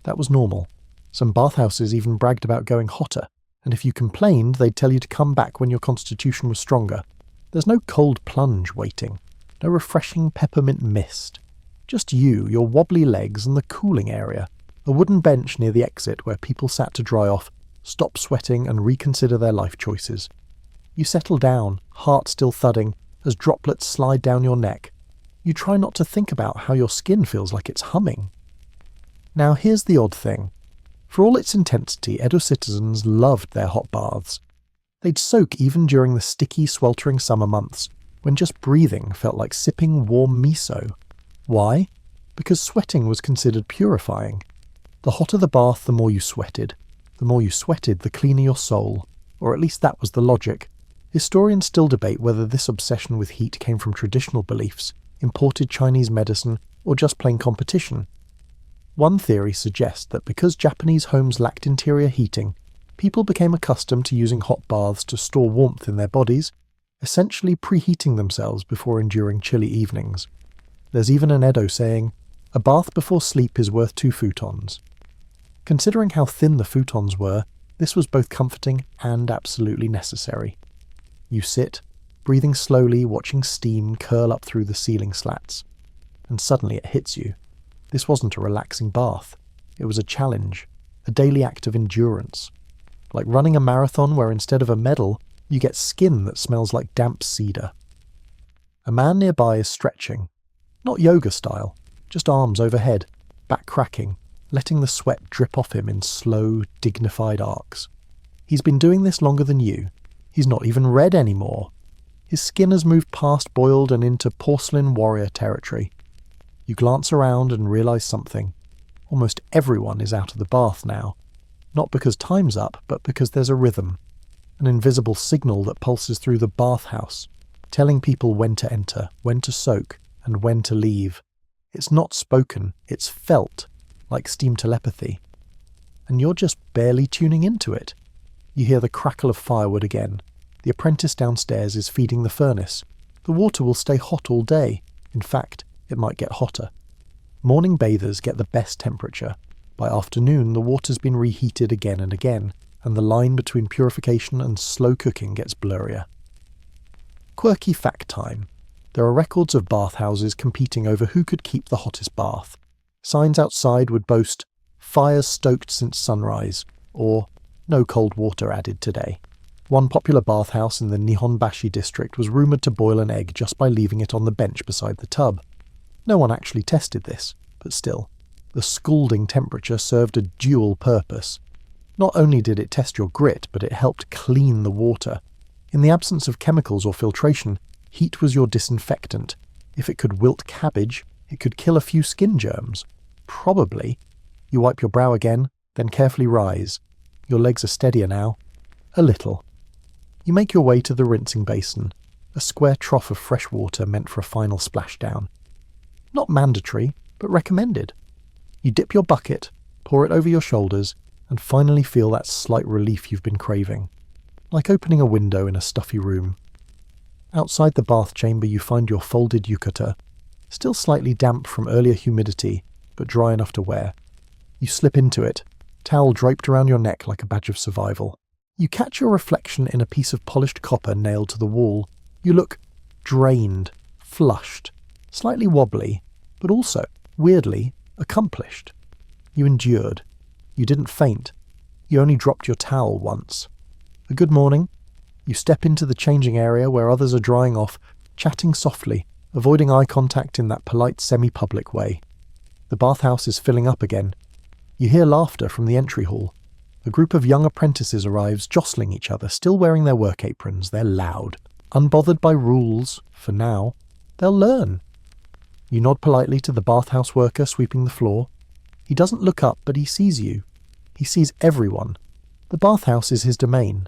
that was normal. Some bathhouses even bragged about going hotter, and if you complained, they'd tell you to come back when your constitution was stronger. There's no cold plunge waiting, no refreshing peppermint mist. Just you, your wobbly legs, and the cooling area. A wooden bench near the exit where people sat to dry off, stop sweating and reconsider their life choices. You settle down, heart still thudding, as droplets slide down your neck. You try not to think about how your skin feels like it's humming. Now here's the odd thing. For all its intensity, Edo citizens loved their hot baths. They'd soak even during the sticky, sweltering summer months, when just breathing felt like sipping warm miso. Why? Because sweating was considered purifying. The hotter the bath, the more you sweated. The more you sweated, the cleaner your soul. Or at least that was the logic. Historians still debate whether this obsession with heat came from traditional beliefs, imported Chinese medicine, or just plain competition. One theory suggests that because Japanese homes lacked interior heating, people became accustomed to using hot baths to store warmth in their bodies, essentially preheating themselves before enduring chilly evenings. There's even an Edo saying, "A bath before sleep is worth 2 futons." Considering how thin the futons were, this was both comforting and absolutely necessary. You sit, breathing slowly, watching steam curl up through the ceiling slats. And suddenly it hits you. This wasn't a relaxing bath. It was a challenge, a daily act of endurance. Like running a marathon where instead of a medal, you get skin that smells like damp cedar. A man nearby is stretching. Not yoga style, just arms overhead, back cracking, letting the sweat drip off him in slow, dignified arcs. He's been doing this longer than you. He's not even red anymore. His skin has moved past boiled and into porcelain warrior territory. You glance around and realise something. Almost everyone is out of the bath now. Not because time's up, but because there's a rhythm. An invisible signal that pulses through the bathhouse, telling people when to enter, when to soak, and when to leave. It's not spoken, it's felt, like steam telepathy. And you're just barely tuning into it. You hear the crackle of firewood again. The apprentice downstairs is feeding the furnace. The water will stay hot all day. In fact, it might get hotter. Morning bathers get the best temperature. By afternoon, the water's been reheated again and again, and the line between purification and slow cooking gets blurrier. Quirky fact time. There are records of bathhouses competing over who could keep the hottest bath. Signs outside would boast, "Fires stoked since sunrise," or "No cold water added today." One popular bathhouse in the Nihonbashi district was rumoured to boil an egg just by leaving it on the bench beside the tub. No one actually tested this, but still, the scalding temperature served a dual purpose. Not only did it test your grit, but it helped clean the water. In the absence of chemicals or filtration, heat was your disinfectant. If it could wilt cabbage, it could kill a few skin germs. Probably. You wipe your brow again, then carefully rise. Your legs are steadier now. A little. You make your way to the rinsing basin, a square trough of fresh water meant for a final splashdown. Not mandatory, but recommended. You dip your bucket, pour it over your shoulders, and finally feel that slight relief you've been craving. Like opening a window in a stuffy room. Outside the bath chamber you find your folded yukata, still slightly damp from earlier humidity, but dry enough to wear. You slip into it, towel draped around your neck like a badge of survival. You catch your reflection in a piece of polished copper nailed to the wall. You look drained, flushed, slightly wobbly, but also, weirdly, accomplished. You endured. You didn't faint. You only dropped your towel once. A good morning. You step into the changing area where others are drying off, chatting softly, avoiding eye contact in that polite semi-public way. The bathhouse is filling up again. You hear laughter from the entry hall. A group of young apprentices arrives, jostling each other, still wearing their work aprons. They're loud. Unbothered by rules, for now. They'll learn. You nod politely to the bathhouse worker sweeping the floor. He doesn't look up, but he sees you. He sees everyone. The bathhouse is his domain.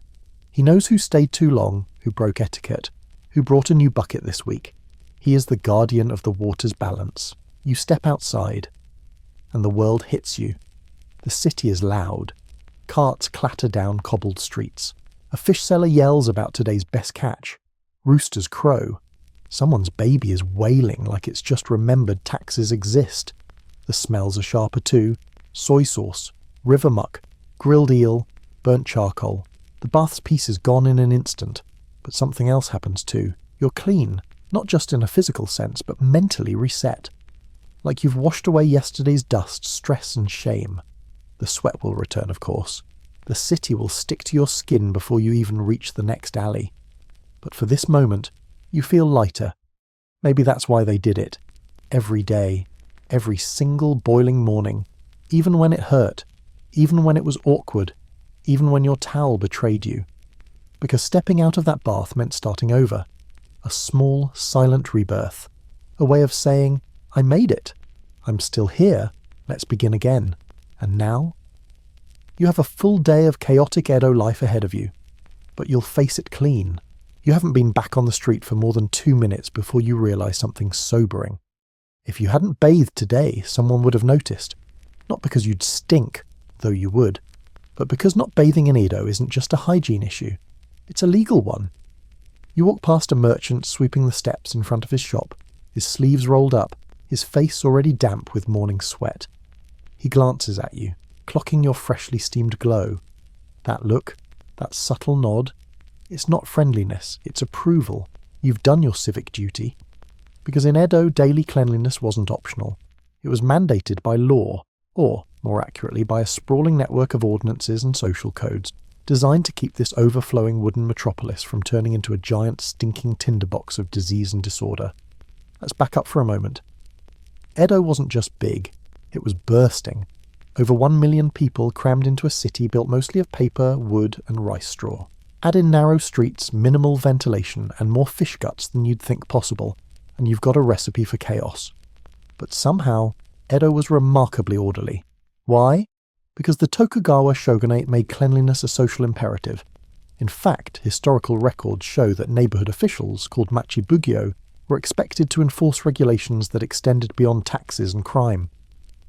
He knows who stayed too long, who broke etiquette, who brought a new bucket this week. He is the guardian of the water's balance. You step outside, and the world hits you. The city is loud. Carts clatter down cobbled streets. A fish seller yells about today's best catch. Roosters crow. Someone's baby is wailing like it's just remembered taxes exist. The smells are sharper too. Soy sauce, river muck, grilled eel, burnt charcoal. The bath's peace is gone in an instant. But something else happens too. You're clean, not just in a physical sense, but mentally reset. Like you've washed away yesterday's dust, stress and shame. The sweat will return, of course. The city will stick to your skin before you even reach the next alley. But for this moment, you feel lighter. Maybe that's why they did it. Every day, every single boiling morning, even when it hurt, even when it was awkward, even when your towel betrayed you. Because stepping out of that bath meant starting over. A small, silent rebirth. A way of saying, I made it. I'm still here. Let's begin again. And now? You have a full day of chaotic Edo life ahead of you. But you'll face it clean. You haven't been back on the street for more than 2 minutes before you realise something sobering. If you hadn't bathed today, someone would have noticed. Not because you'd stink, though you would, but because not bathing in Edo isn't just a hygiene issue. It's a legal one. You walk past a merchant sweeping the steps in front of his shop, his sleeves rolled up, his face already damp with morning sweat. He glances at you, clocking your freshly steamed glow. That look, that subtle nod, it's not friendliness, it's approval. You've done your civic duty. Because in Edo, daily cleanliness wasn't optional. It was mandated by law, or, more accurately, by a sprawling network of ordinances and social codes, designed to keep this overflowing wooden metropolis from turning into a giant stinking tinderbox of disease and disorder. Let's back up for a moment. Edo wasn't just big, it was bursting. Over 1 million people crammed into a city built mostly of paper, wood and rice straw. Add in narrow streets, minimal ventilation and more fish guts than you'd think possible, and you've got a recipe for chaos. But somehow, Edo was remarkably orderly. Why? Because the Tokugawa shogunate made cleanliness a social imperative. In fact, historical records show that neighbourhood officials, called machibugyo, were expected to enforce regulations that extended beyond taxes and crime.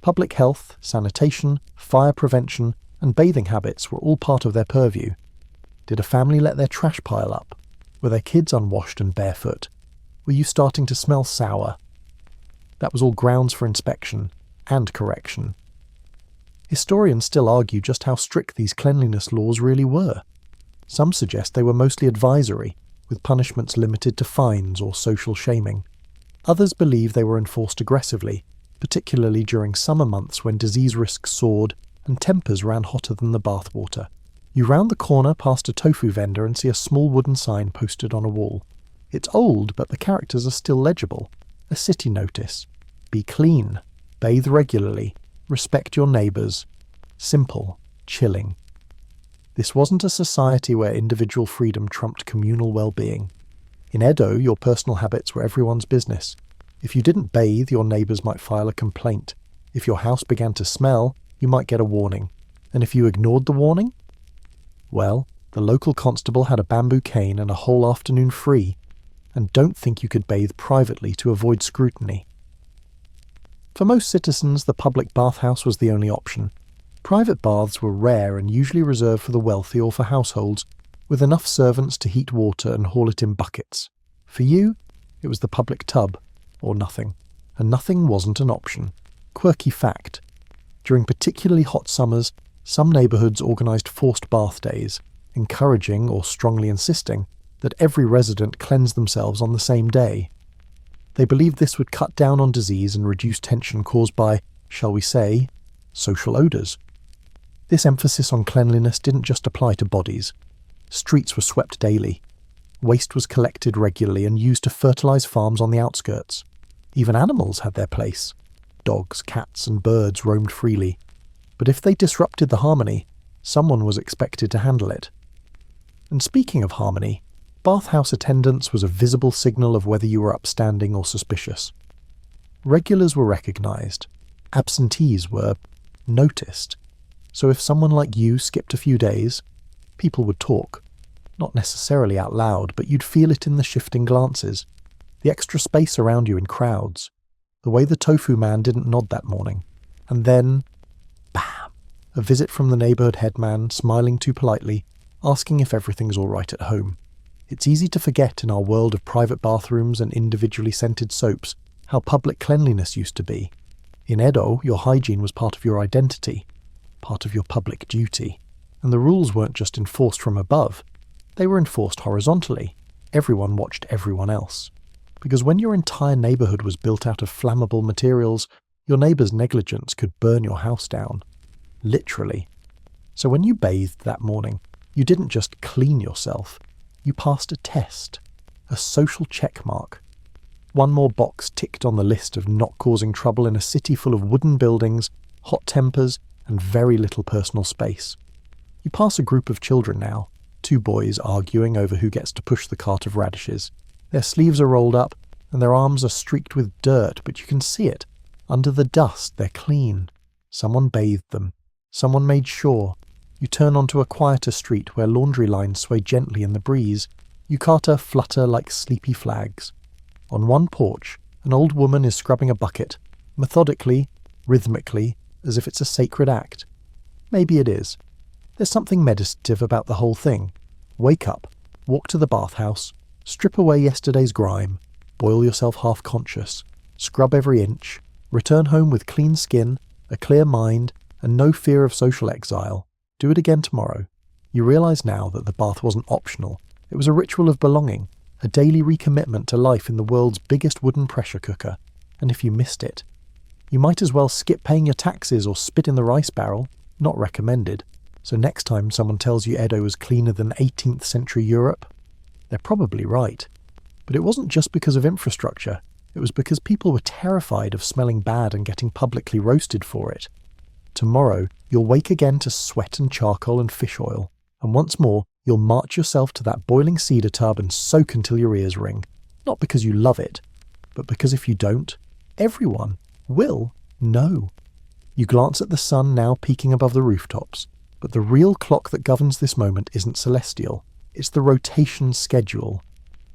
Public health, sanitation, fire prevention, and bathing habits were all part of their purview. Did a family let their trash pile up? Were their kids unwashed and barefoot? Were you starting to smell sour? That was all grounds for inspection and correction. Historians still argue just how strict these cleanliness laws really were. Some suggest they were mostly advisory, with punishments limited to fines or social shaming. Others believe they were enforced aggressively, particularly during summer months when disease risks soared and tempers ran hotter than the bathwater. You round the corner past a tofu vendor and see a small wooden sign posted on a wall. It's old, but the characters are still legible. A city notice. be clean, bathe regularly, respect your neighbours. Simple, chilling. This wasn't a society where individual freedom trumped communal well-being. In Edo, your personal habits were everyone's business. If you didn't bathe, your neighbours might file a complaint. If your house began to smell, you might get a warning. And if you ignored the warning, well, the local constable had a bamboo cane and a whole afternoon free. And don't think you could bathe privately to avoid scrutiny. For most citizens, the public bathhouse was the only option. Private baths were rare and usually reserved for the wealthy or for households, with enough servants to heat water and haul it in buckets. For you, it was the public tub, or nothing. And nothing wasn't an option. Quirky fact. During particularly hot summers, some neighbourhoods organised forced bath days, encouraging or strongly insisting that every resident cleanse themselves on the same day. They believed this would cut down on disease and reduce tension caused by, shall we say, social odours. This emphasis on cleanliness didn't just apply to bodies. Streets were swept daily. Waste was collected regularly and used to fertilise farms on the outskirts. Even animals had their place. Dogs, cats and birds roamed freely. But if they disrupted the harmony, someone was expected to handle it. And speaking of harmony, bathhouse attendance was a visible signal of whether you were upstanding or suspicious. Regulars were recognised. Absentees were noticed. So if someone like you skipped a few days, people would talk. Not necessarily out loud, but you'd feel it in the shifting glances. The extra space around you in crowds. The way the tofu man didn't nod that morning. And then, bam! A visit from the neighbourhood headman, smiling too politely, asking if everything's all right at home. It's easy to forget in our world of private bathrooms and individually scented soaps how public cleanliness used to be. In Edo, your hygiene was part of your identity, part of your public duty. And the rules weren't just enforced from above, they were enforced horizontally. Everyone watched everyone else. Because when your entire neighbourhood was built out of flammable materials, your neighbour's negligence could burn your house down. Literally. So when you bathed that morning, you didn't just clean yourself, you passed a test, a social check mark. One more box ticked on the list of not causing trouble in a city full of wooden buildings, hot tempers, and very little personal space. You pass a group of children now, 2 boys arguing over who gets to push the cart of radishes. Their sleeves are rolled up, and their arms are streaked with dirt, but you can see it. Under the dust, they're clean. Someone bathed them. Someone made sure. You turn onto a quieter street where laundry lines sway gently in the breeze. Yukata flutter like sleepy flags. On one porch, an old woman is scrubbing a bucket, methodically, rhythmically, as if it's a sacred act. Maybe it is. There's something meditative about the whole thing. Wake up, walk to the bathhouse, strip away yesterday's grime, boil yourself half-conscious, scrub every inch, return home with clean skin, a clear mind, and no fear of social exile. Do it again tomorrow. You realise now that the bath wasn't optional. It was a ritual of belonging, a daily recommitment to life in the world's biggest wooden pressure cooker. And if you missed it, you might as well skip paying your taxes or spit in the rice barrel. Not recommended. So next time someone tells you Edo was cleaner than 18th century Europe, they're probably right. But it wasn't just because of infrastructure. It was because people were terrified of smelling bad and getting publicly roasted for it. Tomorrow, you'll wake again to sweat and charcoal and fish oil. And once more, you'll march yourself to that boiling cedar tub and soak until your ears ring. Not because you love it, but because if you don't, everyone will know. You glance at the sun now peeking above the rooftops, but the real clock that governs this moment isn't celestial. It's the rotation schedule.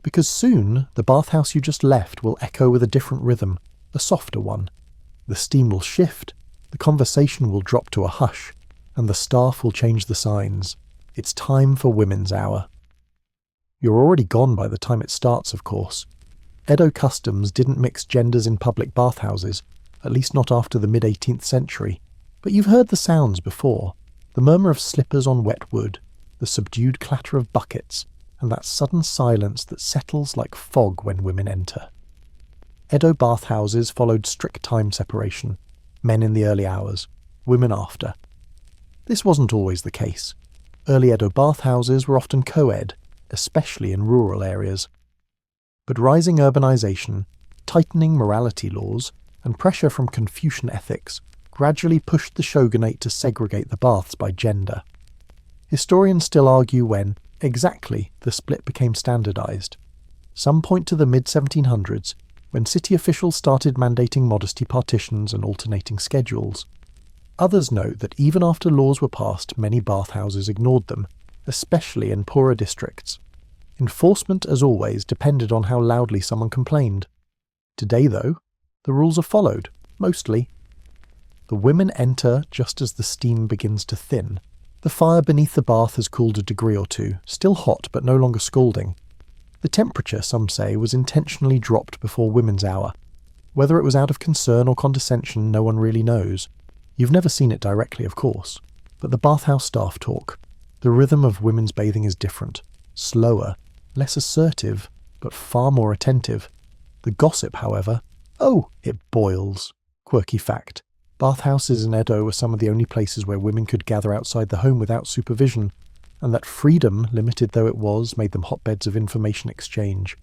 Because soon, the bathhouse you just left will echo with a different rhythm, a softer one. The steam will shift, the conversation will drop to a hush, and the staff will change the signs. It's time for Women's Hour. You're already gone by the time it starts, of course. Edo customs didn't mix genders in public bathhouses, at least not after the mid-18th century. But you've heard the sounds before. The murmur of slippers on wet wood, the subdued clatter of buckets, and that sudden silence that settles like fog when women enter. Edo bathhouses followed strict time separation, men in the early hours, women after. This wasn't always the case. Early Edo bathhouses were often co-ed, especially in rural areas. But rising urbanization, tightening morality laws, and pressure from Confucian ethics gradually pushed the shogunate to segregate the baths by gender. Historians still argue when, exactly, the split became standardized. Some point to the mid-1700s, when city officials started mandating modesty partitions and alternating schedules. Others note that even after laws were passed, many bathhouses ignored them, especially in poorer districts. Enforcement, as always, depended on how loudly someone complained. Today, though, the rules are followed, mostly. The women enter just as the steam begins to thin. The fire beneath the bath has cooled a degree or two, still hot but no longer scalding. The temperature, some say, was intentionally dropped before women's hour. Whether it was out of concern or condescension, no one really knows. You've never seen it directly, of course, but the bathhouse staff talk. The rhythm of women's bathing is different, slower, less assertive, but far more attentive. The gossip, however, oh, it boils. Quirky fact. Bathhouses in Edo were some of the only places where women could gather outside the home without supervision, and that freedom, limited though it was, made them hotbeds of information exchange.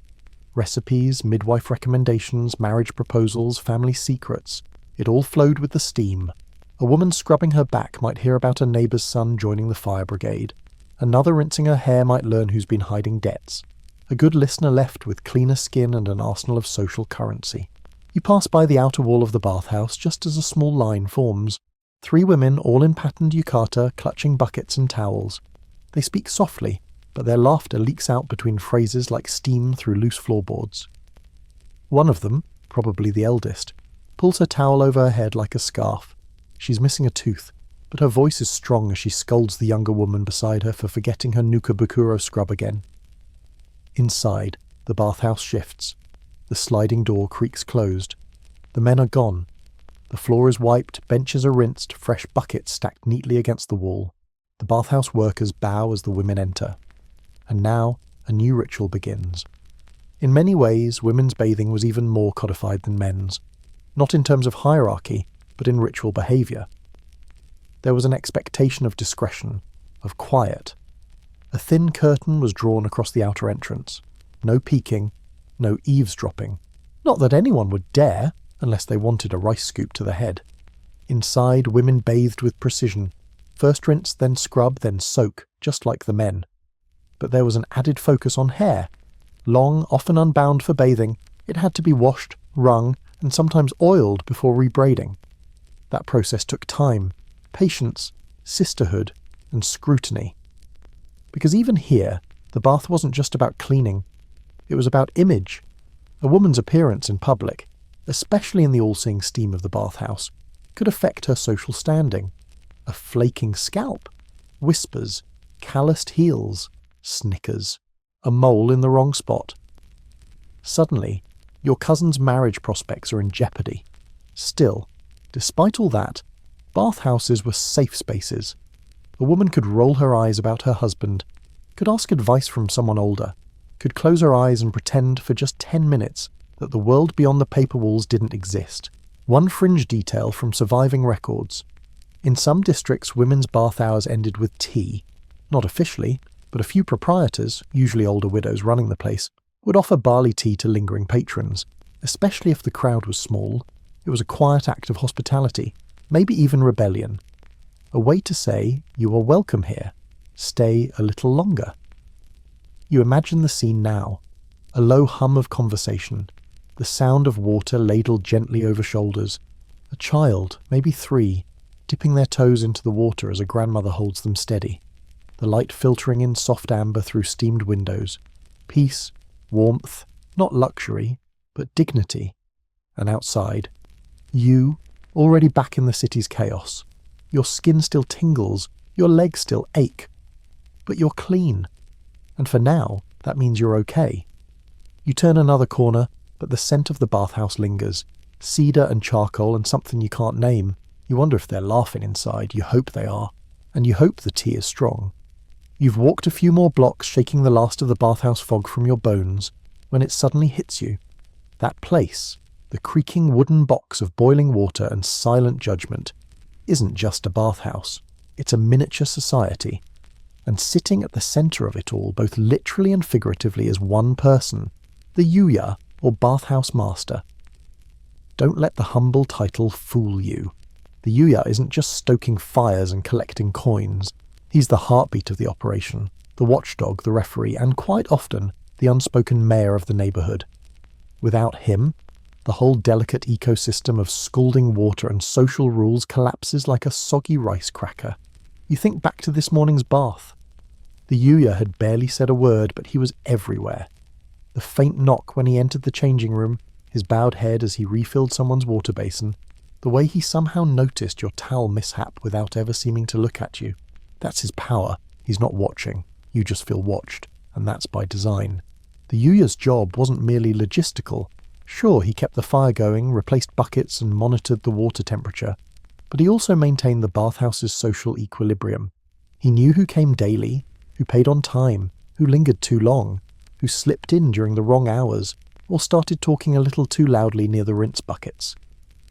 Recipes, midwife recommendations, marriage proposals, family secrets, it all flowed with the steam. A woman scrubbing her back might hear about a neighbour's son joining the fire brigade. Another rinsing her hair might learn who's been hiding debts. A good listener left with cleaner skin and an arsenal of social currency. You pass by the outer wall of the bathhouse just as a small line forms. 3 women, all in patterned yukata, clutching buckets and towels. They speak softly, but their laughter leaks out between phrases like steam through loose floorboards. One of them, probably the eldest, pulls her towel over her head like a scarf. She's missing a tooth, but her voice is strong as she scolds the younger woman beside her for forgetting her Nukabukuro scrub again. Inside, the bathhouse shifts. The sliding door creaks closed. The men are gone. The floor is wiped, benches are rinsed, fresh buckets stacked neatly against the wall. The bathhouse workers bow as the women enter. And now, a new ritual begins. In many ways, women's bathing was even more codified than men's. Not in terms of hierarchy, but in ritual behaviour. There was an expectation of discretion, of quiet. A thin curtain was drawn across the outer entrance. No peeking, no eavesdropping. Not that anyone would dare, unless they wanted a rice scoop to the head. Inside, women bathed with precision. First rinse, then scrub, then soak, just like the men. But there was an added focus on hair. Long, often unbound for bathing, it had to be washed, wrung, and sometimes oiled before rebraiding. That process took time, patience, sisterhood, and scrutiny. Because even here, the bath wasn't just about cleaning. It was about image. A woman's appearance in public, especially in the all-seeing steam of the bathhouse, could affect her social standing. A flaking scalp, whispers, calloused heels, snickers, a mole in the wrong spot. Suddenly, your cousin's marriage prospects are in jeopardy. Still, despite all that, bathhouses were safe spaces. A woman could roll her eyes about her husband, could ask advice from someone older, could close her eyes and pretend for just 10 minutes that the world beyond the paper walls didn't exist. One fringe detail from surviving records. In some districts, women's bath hours ended with tea. Not officially, but a few proprietors, usually older widows running the place, would offer barley tea to lingering patrons, especially if the crowd was small. It was a quiet act of hospitality, maybe even rebellion. A way to say, you are welcome here. Stay a little longer. You imagine the scene now. A low hum of conversation. The sound of water ladled gently over shoulders. A child, maybe 3, dipping their toes into the water as a grandmother holds them steady. The light filtering in soft amber through steamed windows. Peace, warmth, not luxury, but dignity. And outside, you, already back in the city's chaos. Your skin still tingles, your legs still ache. But you're clean. And for now, that means you're okay. You turn another corner, but the scent of the bathhouse lingers. Cedar and charcoal and something you can't name. You wonder if they're laughing inside. You hope they are. And you hope the tea is strong. You've walked a few more blocks, shaking the last of the bathhouse fog from your bones, when it suddenly hits you. That place, the creaking wooden box of boiling water and silent judgment, isn't just a bathhouse. It's a miniature society. And sitting at the centre of it all, both literally and figuratively, is one person, the yuya, or bathhouse master. Don't let the humble title fool you. The Yuya isn't just stoking fires and collecting coins. He's the heartbeat of the operation, the watchdog, the referee, and quite often, the unspoken mayor of the neighborhood. Without him, the whole delicate ecosystem of scalding water and social rules collapses like a soggy rice cracker. You think back to this morning's bath. The Yuya had barely said a word, but he was everywhere. The faint knock when he entered the changing room, his bowed head as he refilled someone's water basin, the way he somehow noticed your towel mishap without ever seeming to look at you. That's his power. He's not watching. You just feel watched, and that's by design. The Yuya's job wasn't merely logistical. Sure, he kept the fire going, replaced buckets, and monitored the water temperature, but he also maintained the bathhouse's social equilibrium. He knew who came daily, who paid on time, who lingered too long, who slipped in during the wrong hours, or started talking a little too loudly near the rinse buckets.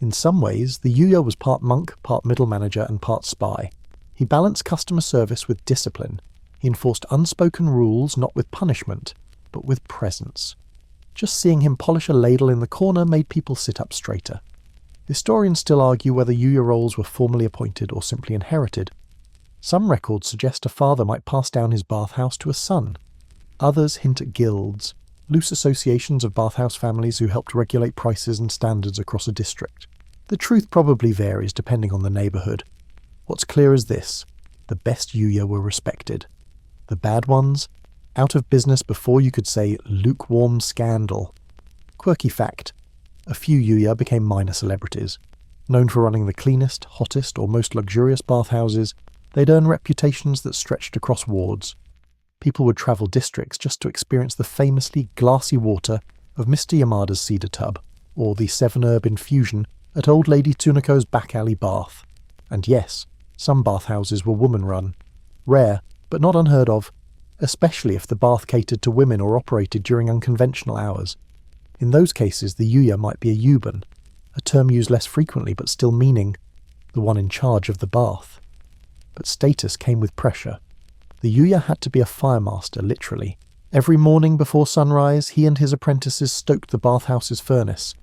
In some ways, the Yuya was part monk, part middle manager, and part spy. He balanced customer service with discipline. He enforced unspoken rules not with punishment, but with presence. Just seeing him polish a ladle in the corner made people sit up straighter. Historians still argue whether Yuya roles were formally appointed or simply inherited. Some records suggest a father might pass down his bathhouse to a son. Others hint at guilds, loose associations of bathhouse families who helped regulate prices and standards across a district. The truth probably varies depending on the neighborhood. What's clear is this: the best Yuya were respected. The bad ones, out of business before you could say lukewarm scandal. Quirky fact: a few Yuya became minor celebrities. Known for running the cleanest, hottest, or most luxurious bathhouses, they'd earn reputations that stretched across wards. People would travel districts just to experience the famously glassy water of Mr. Yamada's cedar tub, or the 7-herb infusion at Old Lady Tsunako's back alley bath. And yes, some bathhouses were woman-run. Rare, but not unheard of, especially if the bath catered to women or operated during unconventional hours. In those cases, the Yuya might be a yuban, a term used less frequently but still meaning the one in charge of the bath. But status came with pressure. The Yuya had to be a firemaster, literally. Every morning before sunrise, he and his apprentices stoked the bathhouse's furnace,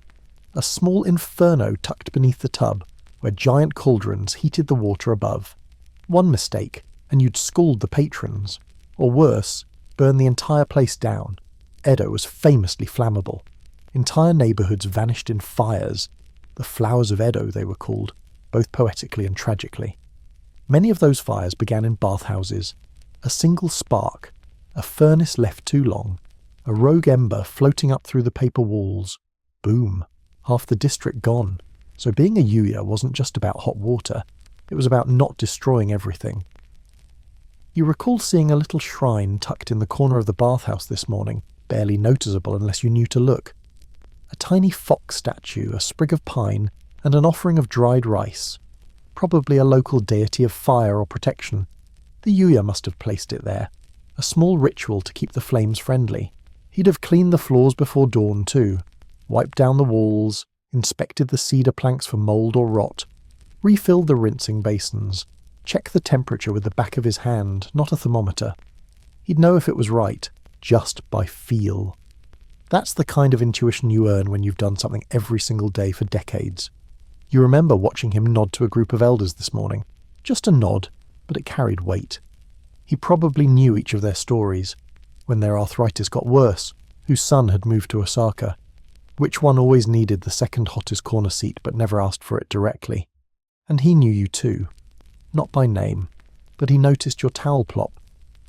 a small inferno tucked beneath the tub, where giant cauldrons heated the water above. One mistake, and you'd scald the patrons, or worse, burn the entire place down. Edo was famously flammable. Entire neighborhoods vanished in fires. The flowers of Edo, they were called, both poetically and tragically. Many of those fires began in bathhouses. A single spark, a furnace left too long, a rogue ember floating up through the paper walls. Boom. Half the district gone. So being a Yuya wasn't just about hot water. It was about not destroying everything. You recall seeing a little shrine tucked in the corner of the bathhouse this morning, barely noticeable unless you knew to look. A tiny fox statue, a sprig of pine, and an offering of dried rice. Probably a local deity of fire or protection. The Yuya must have placed it there. A small ritual to keep the flames friendly. He'd have cleaned the floors before dawn too. Wiped down the walls, inspected the cedar planks for mould or rot. Refilled the rinsing basins. Checked the temperature with the back of his hand, not a thermometer. He'd know if it was right, just by feel. That's the kind of intuition you earn when you've done something every single day for decades. You remember watching him nod to a group of elders this morning. Just a nod, but it carried weight. He probably knew each of their stories. When their arthritis got worse, whose son had moved to Osaka. Which one always needed the second hottest corner seat but never asked for it directly. And he knew you too. Not by name, but he noticed your towel plop,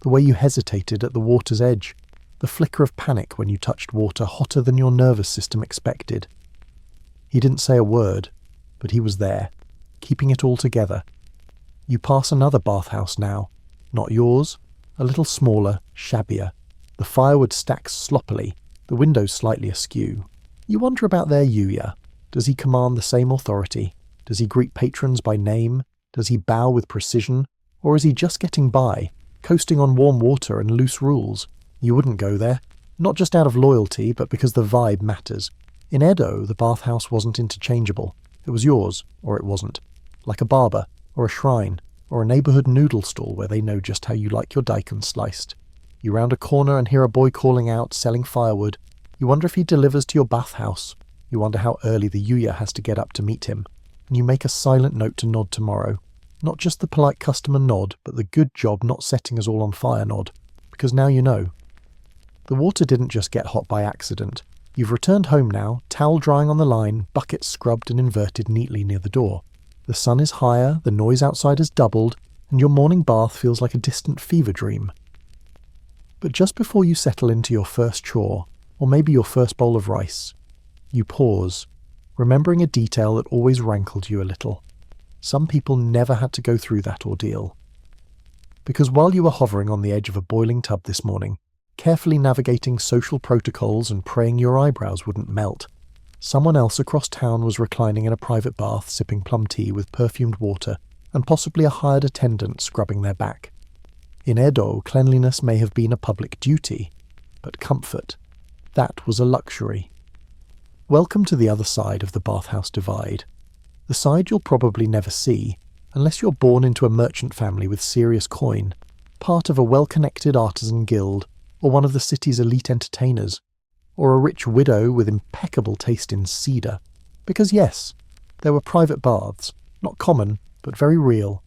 the way you hesitated at the water's edge, the flicker of panic when you touched water hotter than your nervous system expected. He didn't say a word, but he was there, keeping it all together. You pass another bathhouse now, not yours, a little smaller, shabbier. The firewood stacks sloppily, the windows slightly askew. You wonder about their Yuya. Does he command the same authority? Does he greet patrons by name? Does he bow with precision? Or is he just getting by, coasting on warm water and loose rules? You wouldn't go there, not just out of loyalty, but because the vibe matters. In Edo, the bathhouse wasn't interchangeable. It was yours, or it wasn't. Like a barber, or a shrine, or a neighborhood noodle stall where they know just how you like your daikon sliced. You round a corner and hear a boy calling out, selling firewood. You wonder if he delivers to your bathhouse. You wonder how early the Yuya has to get up to meet him, and you make a silent note to nod tomorrow. Not just the polite customer nod, but the good job not setting us all on fire nod, because now you know. The water didn't just get hot by accident. You've returned home now, towel drying on the line, bucket scrubbed and inverted neatly near the door. The sun is higher, the noise outside has doubled, and your morning bath feels like a distant fever dream. But just before you settle into your first chore, or maybe your first bowl of rice, you pause, remembering a detail that always rankled you a little. Some people never had to go through that ordeal. Because while you were hovering on the edge of a boiling tub this morning, carefully navigating social protocols and praying your eyebrows wouldn't melt, someone else across town was reclining in a private bath sipping plum tea with perfumed water and possibly a hired attendant scrubbing their back. In Edo, cleanliness may have been a public duty, but comfort, that was a luxury. Welcome to the other side of the bathhouse divide. The side you'll probably never see, unless you're born into a merchant family with serious coin, part of a well-connected artisan guild, or one of the city's elite entertainers, or a rich widow with impeccable taste in cedar. Because yes, there were private baths, not common, but very real,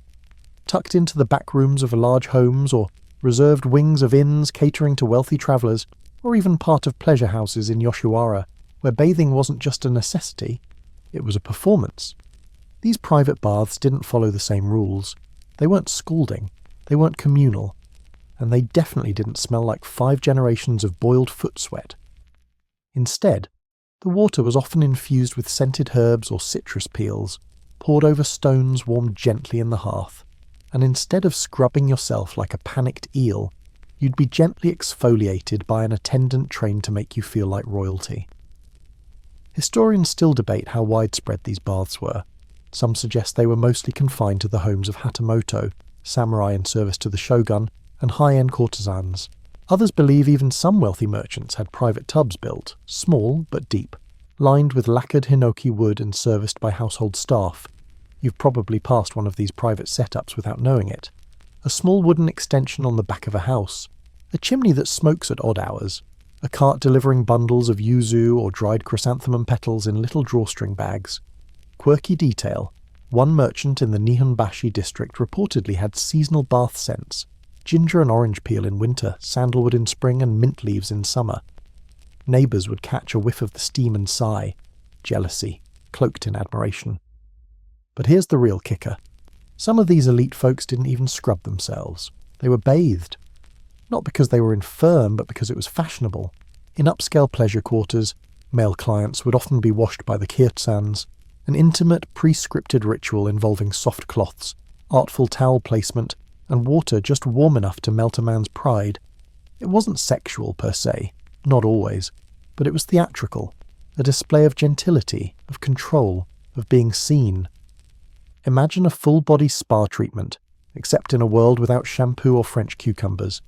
tucked into the back rooms of large homes, or reserved wings of inns catering to wealthy travellers, or even part of pleasure houses in Yoshiwara, where bathing wasn't just a necessity, it was a performance. These private baths didn't follow the same rules. They weren't scalding, they weren't communal, and they definitely didn't smell like 5 generations of boiled foot sweat. Instead, the water was often infused with scented herbs or citrus peels, poured over stones warmed gently in the hearth, and instead of scrubbing yourself like a panicked eel, you'd be gently exfoliated by an attendant trained to make you feel like royalty. Historians still debate how widespread these baths were. Some suggest they were mostly confined to the homes of Hatamoto, samurai in service to the shogun, and high-end courtesans. Others believe even some wealthy merchants had private tubs built, small but deep, lined with lacquered hinoki wood and serviced by household staff. You've probably passed one of these private setups without knowing it. A small wooden extension on the back of a house, a chimney that smokes at odd hours, a cart delivering bundles of yuzu or dried chrysanthemum petals in little drawstring bags. Quirky detail, one merchant in the Nihonbashi district reportedly had seasonal bath scents, ginger and orange peel in winter, sandalwood in spring and mint leaves in summer. Neighbours would catch a whiff of the steam and sigh, jealousy, cloaked in admiration. But here's the real kicker. Some of these elite folks didn't even scrub themselves. They were bathed. Not because they were infirm, but because it was fashionable. In upscale pleasure quarters, male clients would often be washed by the kyotsans, an intimate, pre-scripted ritual involving soft cloths, artful towel placement, and water just warm enough to melt a man's pride. It wasn't sexual per se, not always, but it was theatrical, a display of gentility, of control, of being seen. Imagine a full-body spa treatment, except in a world without shampoo or French cucumbers.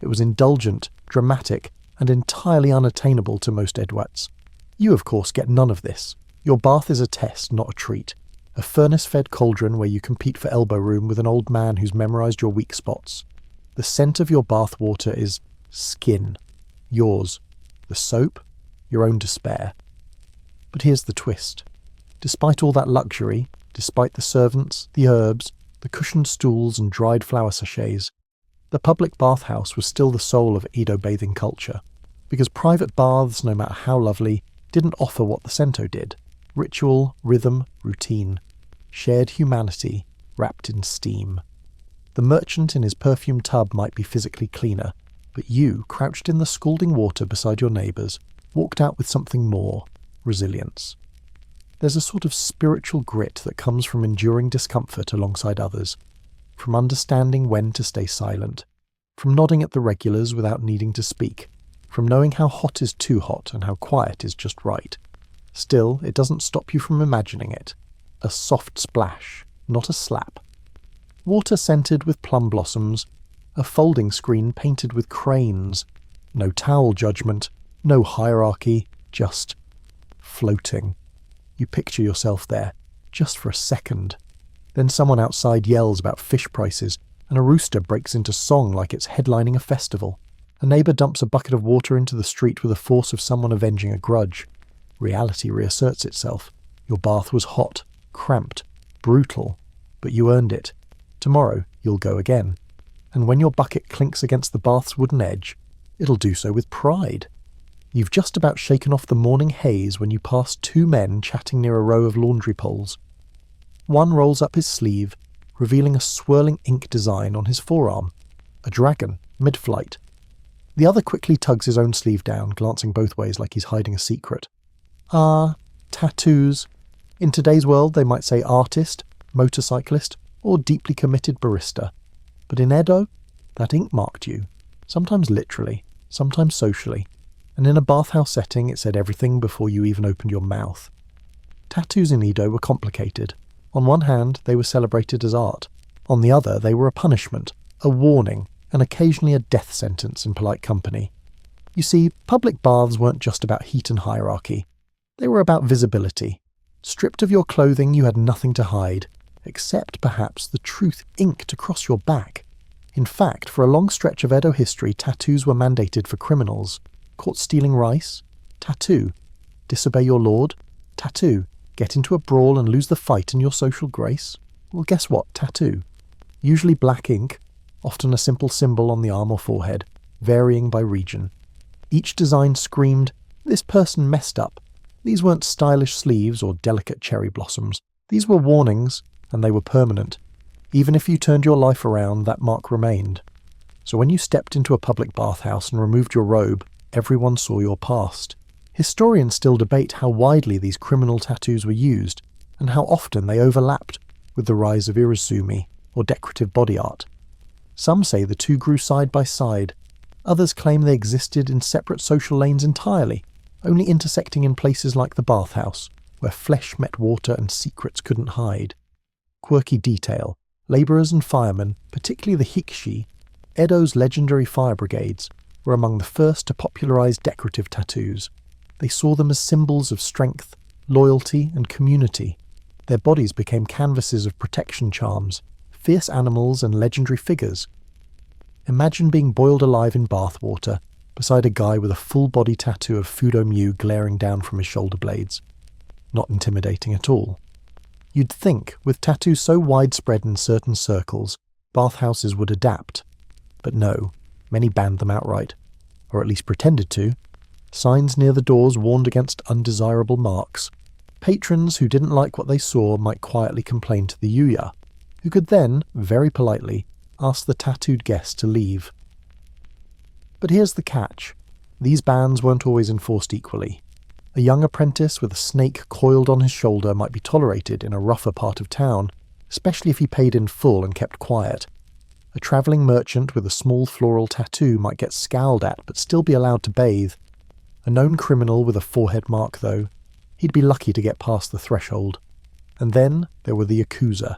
It was indulgent, dramatic, and entirely unattainable to most Edwats. You, of course, get none of this. Your bath is a test, not a treat. A furnace-fed cauldron where you compete for elbow room with an old man who's memorised your weak spots. The scent of your bath water is skin. Yours. The soap? Your own despair. But here's the twist. Despite all that luxury, despite the servants, the herbs, the cushioned stools and dried flower sachets, the public bathhouse was still the soul of Edo bathing culture, because private baths, no matter how lovely, didn't offer what the Sento did: ritual, rhythm, routine, shared humanity wrapped in steam. The merchant in his perfumed tub might be physically cleaner, but you, crouched in the scalding water beside your neighbours, walked out with something more: resilience. There's a sort of spiritual grit that comes from enduring discomfort alongside others, from understanding when to stay silent, from nodding at the regulars without needing to speak, from knowing how hot is too hot and how quiet is just right. Still, it doesn't stop you from imagining it. A soft splash, not a slap. Water scented with plum blossoms, a folding screen painted with cranes. No towel judgment, no hierarchy, just floating. You picture yourself there, just for a second. Then someone outside yells about fish prices, and a rooster breaks into song like it's headlining a festival. A neighbour dumps a bucket of water into the street with the force of someone avenging a grudge. Reality reasserts itself. Your bath was hot, cramped, brutal, but you earned it. Tomorrow you'll go again. And when your bucket clinks against the bath's wooden edge, it'll do so with pride. You've just about shaken off the morning haze when you pass two men chatting near a row of laundry poles. One rolls up his sleeve, revealing a swirling ink design on his forearm, a dragon, mid-flight. The other quickly tugs his own sleeve down, glancing both ways like he's hiding a secret. Ah, tattoos. In today's world they might say artist, motorcyclist, or deeply committed barista. But in Edo, that ink marked you, sometimes literally, sometimes socially, and in a bathhouse setting it said everything before you even opened your mouth. Tattoos in Edo were complicated. On one hand, they were celebrated as art. On the other, they were a punishment, a warning, and occasionally a death sentence in polite company. You see, public baths weren't just about heat and hierarchy. They were about visibility. Stripped of your clothing, you had nothing to hide, except perhaps the truth inked across your back. In fact, for a long stretch of Edo history, tattoos were mandated for criminals. Caught stealing rice? Tattoo. Disobey your lord? Tattoo. Get into a brawl and lose the fight in your social grace? Well, guess what? Tattoo. Usually black ink, often a simple symbol on the arm or forehead, varying by region. Each design screamed, "This person messed up." These weren't stylish sleeves or delicate cherry blossoms. These were warnings, and they were permanent. Even if you turned your life around, that mark remained. So when you stepped into a public bathhouse and removed your robe, everyone saw your past. Historians still debate how widely these criminal tattoos were used, and how often they overlapped with the rise of irasumi, or decorative body art. Some say the two grew side by side. Others claim they existed in separate social lanes entirely, only intersecting in places like the bathhouse, where flesh met water and secrets couldn't hide. Quirky detail. Labourers and firemen, particularly the Hikishi, Edo's legendary fire brigades, were among the first to popularise decorative tattoos. They saw them as symbols of strength, loyalty and community. Their bodies became canvases of protection charms, fierce animals and legendary figures. Imagine being boiled alive in bathwater, beside a guy with a full-body tattoo of Fudo Mew glaring down from his shoulder blades. Not intimidating at all. You'd think, with tattoos so widespread in certain circles, bathhouses would adapt. But no, many banned them outright, or at least pretended to. Signs near the doors warned against undesirable marks. Patrons who didn't like what they saw might quietly complain to the yuya, who could then, very politely, ask the tattooed guest to leave. But here's the catch. These bans weren't always enforced equally. A young apprentice with a snake coiled on his shoulder might be tolerated in a rougher part of town, especially if he paid in full and kept quiet. A travelling merchant with a small floral tattoo might get scowled at but still be allowed to bathe. A known criminal with a forehead mark, though, he'd be lucky to get past the threshold. And then there were the Yakuza.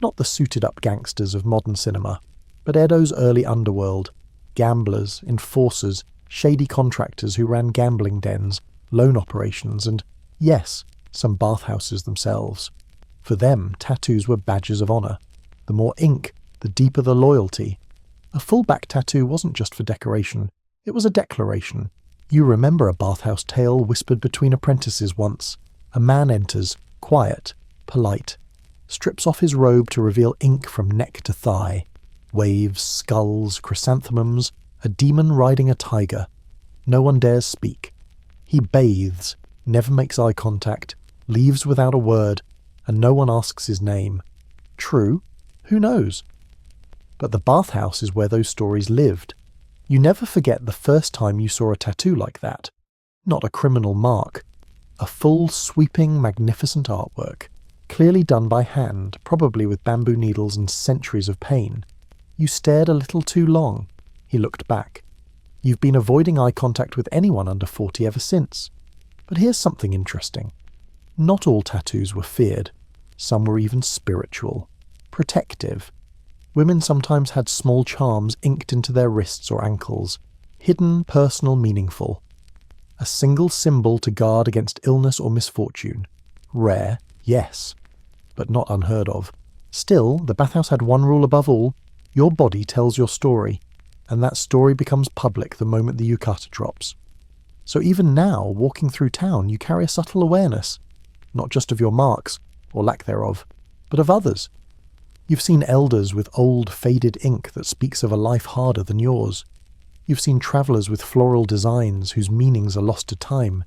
Not the suited-up gangsters of modern cinema, but Edo's early underworld. Gamblers, enforcers, shady contractors who ran gambling dens, loan operations, and, yes, some bathhouses themselves. For them, tattoos were badges of honour. The more ink, the deeper the loyalty. A full-back tattoo wasn't just for decoration, it was a declaration. You remember a bathhouse tale whispered between apprentices once. A man enters, quiet, polite, strips off his robe to reveal ink from neck to thigh. Waves, skulls, chrysanthemums, a demon riding a tiger. No one dares speak. He bathes, never makes eye contact, leaves without a word, and no one asks his name. True? Who knows? But the bathhouse is where those stories lived. You never forget the first time you saw a tattoo like that. Not a criminal mark. A full, sweeping, magnificent artwork. Clearly done by hand, probably with bamboo needles and centuries of pain. You stared a little too long. He looked back. You've been avoiding eye contact with anyone under 40 ever since. But here's something interesting. Not all tattoos were feared. Some were even spiritual. Protective. Women sometimes had small charms inked into their wrists or ankles. Hidden, personal, meaningful. A single symbol to guard against illness or misfortune. Rare, yes, but not unheard of. Still, the bathhouse had one rule above all. Your body tells your story, and that story becomes public the moment the yukata drops. So even now, walking through town, you carry a subtle awareness, not just of your marks, or lack thereof, but of others. You've seen elders with old, faded ink that speaks of a life harder than yours. You've seen travellers with floral designs whose meanings are lost to time.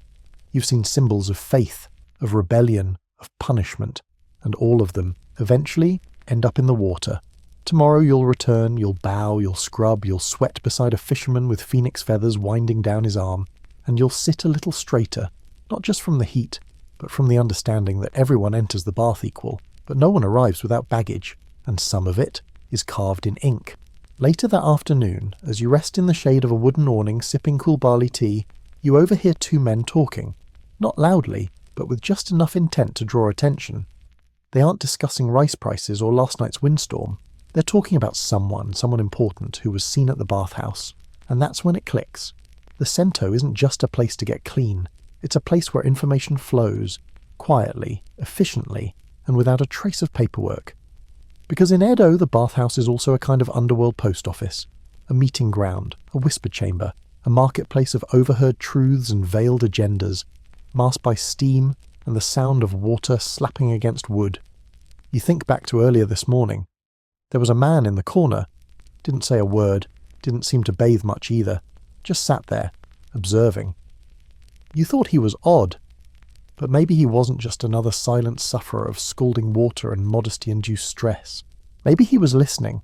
You've seen symbols of faith, of rebellion, of punishment, and all of them, eventually, end up in the water. Tomorrow you'll return, you'll bow, you'll scrub, you'll sweat beside a fisherman with phoenix feathers winding down his arm, and you'll sit a little straighter, not just from the heat, but from the understanding that everyone enters the bath equal, but no one arrives without baggage, and some of it is carved in ink. Later that afternoon, as you rest in the shade of a wooden awning sipping cool barley tea, you overhear two men talking, not loudly, but with just enough intent to draw attention. They aren't discussing rice prices or last night's windstorm. They're talking about someone important who was seen at the bathhouse. And that's when it clicks. The Cento isn't just a place to get clean. It's a place where information flows, quietly, efficiently, and without a trace of paperwork. Because in Edo, the bathhouse is also a kind of underworld post office, a meeting ground, a whisper chamber, a marketplace of overheard truths and veiled agendas, masked by steam and the sound of water slapping against wood. You think back to earlier this morning. There was a man in the corner, didn't say a word, didn't seem to bathe much either, just sat there, observing. You thought he was odd, but maybe he wasn't just another silent sufferer of scalding water and modesty-induced stress. Maybe he was listening.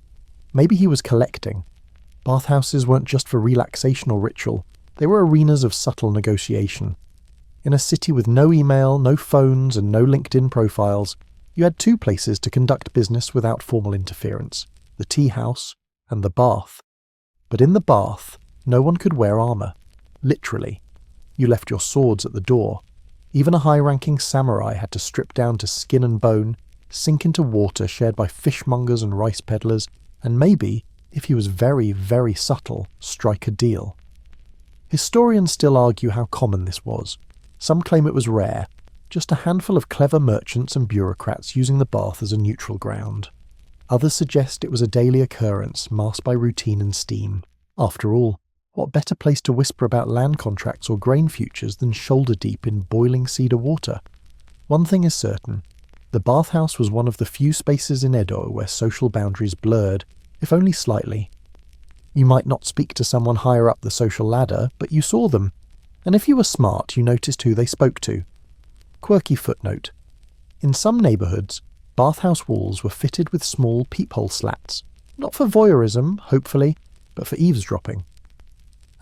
Maybe he was collecting. Bathhouses weren't just for relaxation or ritual. They were arenas of subtle negotiation. In a city with no email, no phones, and no LinkedIn profiles, you had two places to conduct business without formal interference, the tea house and the bath. But in the bath, no one could wear armour. Literally. You left your swords at the door. Even a high-ranking samurai had to strip down to skin and bone, sink into water shared by fishmongers and rice peddlers, and maybe, if he was very, very subtle, strike a deal. Historians still argue how common this was. Some claim it was rare, just a handful of clever merchants and bureaucrats using the bath as a neutral ground. Others suggest it was a daily occurrence, masked by routine and steam. After all, what better place to whisper about land contracts or grain futures than shoulder-deep in boiling cedar water? One thing is certain. The bathhouse was one of the few spaces in Edo where social boundaries blurred, if only slightly. You might not speak to someone higher up the social ladder, but you saw them. And if you were smart, you noticed who they spoke to. Quirky footnote. In some neighbourhoods, bathhouse walls were fitted with small peephole slats. Not for voyeurism, hopefully, but for eavesdropping.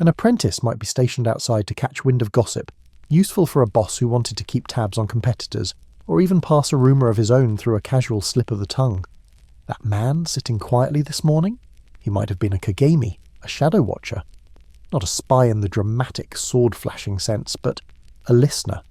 An apprentice might be stationed outside to catch wind of gossip, useful for a boss who wanted to keep tabs on competitors, or even pass a rumour of his own through a casual slip of the tongue. That man sitting quietly this morning? He might have been a Kagami, a shadow watcher. Not a spy in the dramatic sword-flashing sense, but a listener,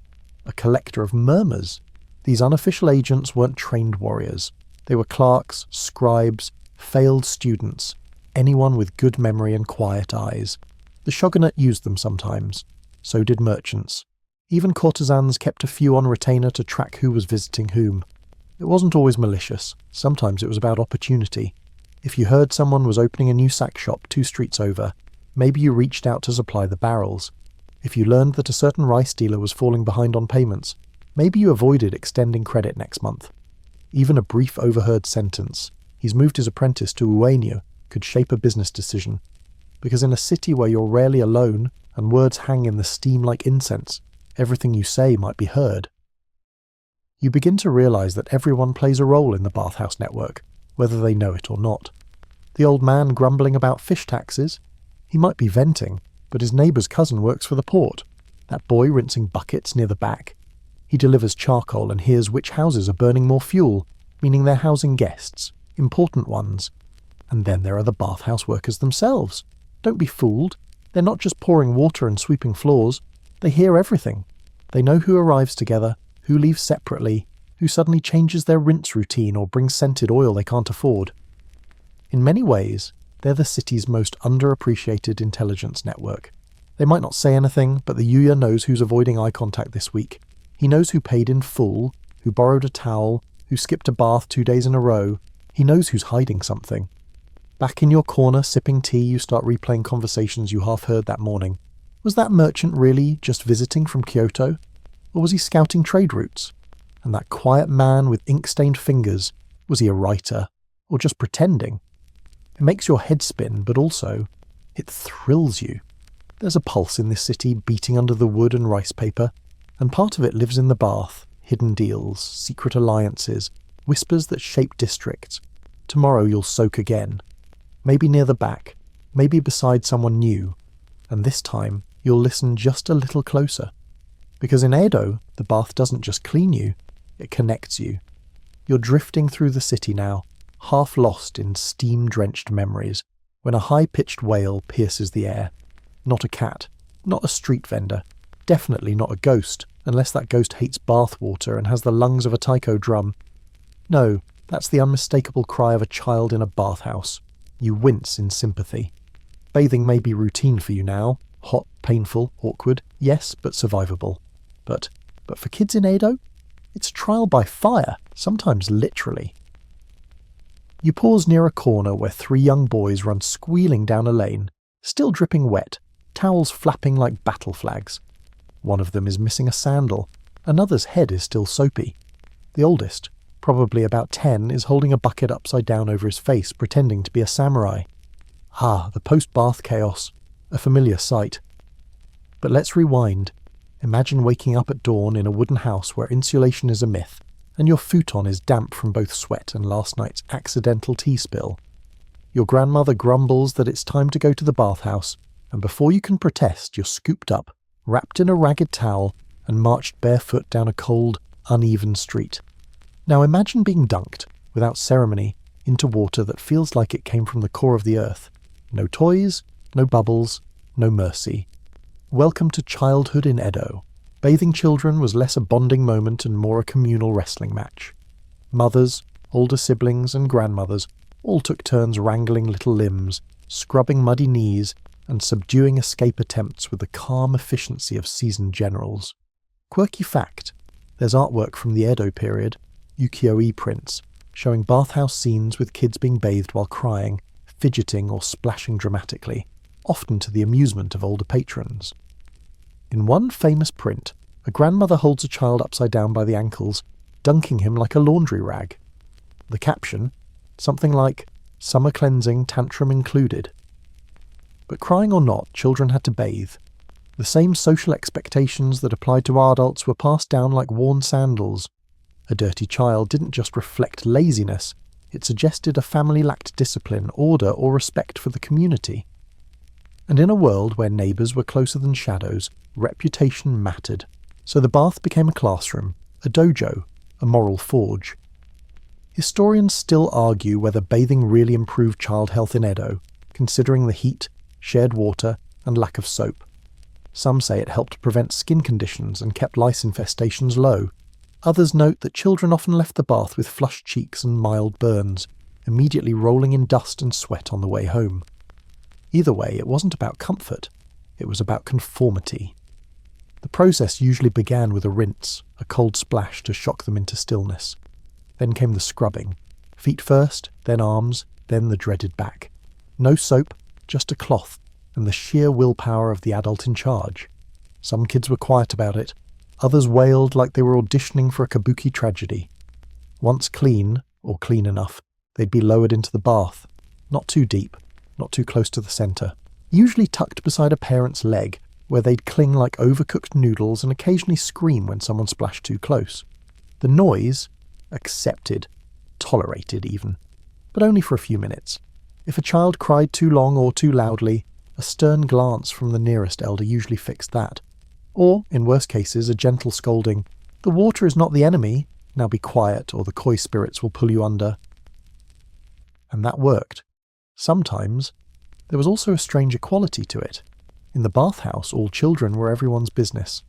a collector of murmurs. These unofficial agents weren't trained warriors. They were clerks, scribes, failed students, anyone with good memory and quiet eyes. The shogunate used them sometimes. So did merchants. Even courtesans kept a few on retainer to track who was visiting whom. It wasn't always malicious. Sometimes it was about opportunity. If you heard someone was opening a new sack shop 2 streets over, maybe you reached out to supply the barrels. If you learned that a certain rice dealer was falling behind on payments, maybe you avoided extending credit next month. Even a brief overheard sentence, "He's moved his apprentice to Ueno," could shape a business decision. Because in a city where you're rarely alone and words hang in the steam like incense, everything you say might be heard. You begin to realise that everyone plays a role in the bathhouse network, whether they know it or not. The old man grumbling about fish taxes? He might be venting, but his neighbour's cousin works for the port. That boy rinsing buckets near the back. He delivers charcoal and hears which houses are burning more fuel, meaning they're housing guests, important ones. And then there are the bathhouse workers themselves. Don't be fooled. They're not just pouring water and sweeping floors. They hear everything. They know who arrives together, who leaves separately, who suddenly changes their rinse routine or brings scented oil they can't afford. In many ways, they're the city's most underappreciated intelligence network. They might not say anything, but the Yuya knows who's avoiding eye contact this week. He knows who paid in full, who borrowed a towel, who skipped a bath 2 days in a row. He knows who's hiding something. Back in your corner, sipping tea, you start replaying conversations you half heard that morning. Was that merchant really just visiting from Kyoto? Or was he scouting trade routes? And that quiet man with ink-stained fingers, was he a writer? Or just pretending? It makes your head spin, but also, it thrills you. There's a pulse in this city beating under the wood and rice paper, and part of it lives in the bath, hidden deals, secret alliances, whispers that shape districts. Tomorrow you'll soak again. Maybe near the back, maybe beside someone new, and this time you'll listen just a little closer. Because in Edo, the bath doesn't just clean you, it connects you. You're drifting through the city now, half lost in steam-drenched memories, when a high-pitched wail pierces the air. Not a cat, not a street vendor, definitely not a ghost, unless that ghost hates bath water and has the lungs of a taiko drum. No, that's the unmistakable cry of a child in a bathhouse. You wince in sympathy. Bathing may be routine for you now, hot, painful, awkward, yes, but survivable. But for kids in Edo, it's trial by fire, sometimes literally. You pause near a corner where 3 young boys run squealing down a lane, still dripping wet, towels flapping like battle flags. One of them is missing a sandal, another's head is still soapy. The oldest, probably about 10, is holding a bucket upside down over his face, pretending to be a samurai. Ah, the post-bath chaos, a familiar sight. But let's rewind. Imagine waking up at dawn in a wooden house where insulation is a myth, and your futon is damp from both sweat and last night's accidental tea spill. Your grandmother grumbles that it's time to go to the bathhouse, and before you can protest, you're scooped up, wrapped in a ragged towel, and marched barefoot down a cold, uneven street. Now imagine being dunked, without ceremony, into water that feels like it came from the core of the earth. No toys, no bubbles, no mercy. Welcome to childhood in Edo. Bathing children was less a bonding moment and more a communal wrestling match. Mothers, older siblings and grandmothers all took turns wrangling little limbs, scrubbing muddy knees, and subduing escape attempts with the calm efficiency of seasoned generals. Quirky fact, there's artwork from the Edo period, ukiyo-e prints, showing bathhouse scenes with kids being bathed while crying, fidgeting or splashing dramatically, often to the amusement of older patrons. In one famous print, a grandmother holds a child upside down by the ankles, dunking him like a laundry rag. The caption, something like, "Summer cleansing tantrum included." But crying or not, children had to bathe. The same social expectations that applied to adults were passed down like worn sandals. A dirty child didn't just reflect laziness, it suggested a family lacked discipline, order, or respect for the community. And in a world where neighbours were closer than shadows, reputation mattered. So the bath became a classroom, a dojo, a moral forge. Historians still argue whether bathing really improved child health in Edo, considering the heat, shared water, and lack of soap. Some say it helped prevent skin conditions and kept lice infestations low. Others note that children often left the bath with flushed cheeks and mild burns, immediately rolling in dust and sweat on the way home. Either way, it wasn't about comfort, it was about conformity. The process usually began with a rinse, a cold splash to shock them into stillness. Then came the scrubbing. Feet first, then arms, then the dreaded back. No soap, just a cloth, and the sheer willpower of the adult in charge. Some kids were quiet about it, others wailed like they were auditioning for a kabuki tragedy. Once clean, or clean enough, they'd be lowered into the bath. Not too deep, not too close to the centre. Usually tucked beside a parent's leg, where they'd cling like overcooked noodles and occasionally scream when someone splashed too close. The noise, accepted, tolerated even, but only for a few minutes. If a child cried too long or too loudly, a stern glance from the nearest elder usually fixed that. Or, in worse cases, a gentle scolding, "The water is not the enemy, now be quiet or the koi spirits will pull you under." And that worked. Sometimes, there was also a strange equality to it. In the bathhouse, all children were everyone's business.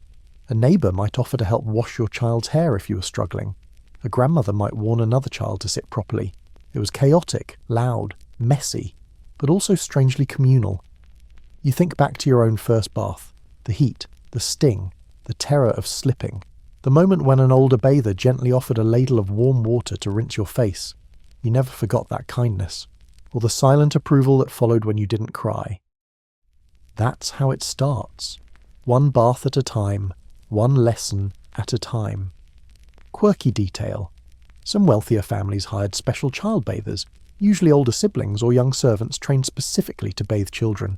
A neighbour might offer to help wash your child's hair if you were struggling. A grandmother might warn another child to sit properly. It was chaotic, loud, messy, but also strangely communal. You think back to your own first bath, the heat, the sting, the terror of slipping, the moment when an older bather gently offered a ladle of warm water to rinse your face. You never forgot that kindness, or the silent approval that followed when you didn't cry. That's how it starts. One bath at a time, one lesson at a time. Quirky detail. Some wealthier families hired special child bathers, usually older siblings or young servants trained specifically to bathe children.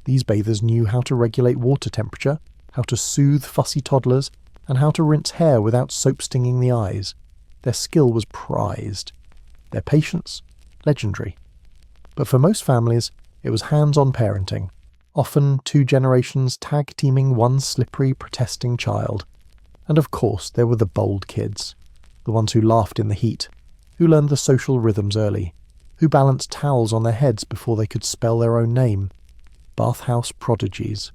These bathers knew how to regulate water temperature, how to soothe fussy toddlers, and how to rinse hair without soap stinging the eyes. Their skill was prized. Their patience, legendary. But for most families, it was hands-on parenting, often 2 generations tag-teaming one slippery, protesting child. And of course, there were the bold kids, the ones who laughed in the heat, who learned the social rhythms early, who balanced towels on their heads before they could spell their own name. Bathhouse prodigies.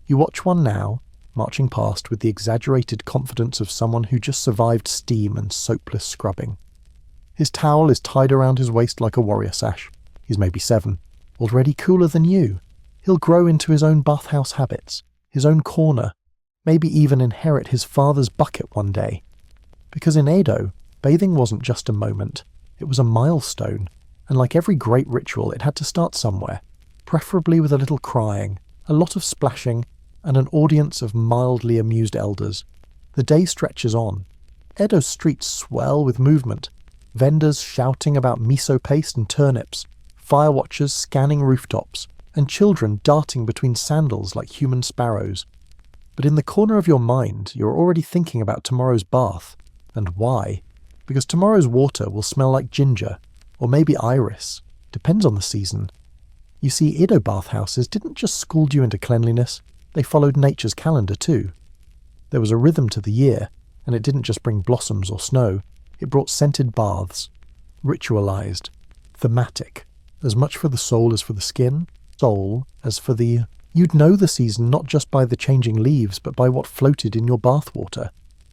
You watch one now, marching past with the exaggerated confidence of someone who just survived steam and soapless scrubbing. His towel is tied around his waist like a warrior sash. He's maybe 7, already cooler than you. He'll grow into his own bathhouse habits, his own corner, maybe even inherit his father's bucket one day. Because in Edo, bathing wasn't just a moment, it was a milestone, and like every great ritual, it had to start somewhere, preferably with a little crying, a lot of splashing, and an audience of mildly amused elders. The day stretches on. Edo's streets swell with movement, vendors shouting about miso paste and turnips, fire watchers scanning rooftops, and children darting between sandals like human sparrows. But in the corner of your mind, you're already thinking about tomorrow's bath. And why? Because tomorrow's water will smell like ginger, or maybe iris. Depends on the season. You see, Edo bathhouses didn't just school you into cleanliness, they followed nature's calendar too. There was a rhythm to the year, and it didn't just bring blossoms or snow, it brought scented baths. Ritualized. Thematic. As much for the soul as for the skin. Soul as for the... You'd know the season not just by the changing leaves, but by what floated in your bathwater.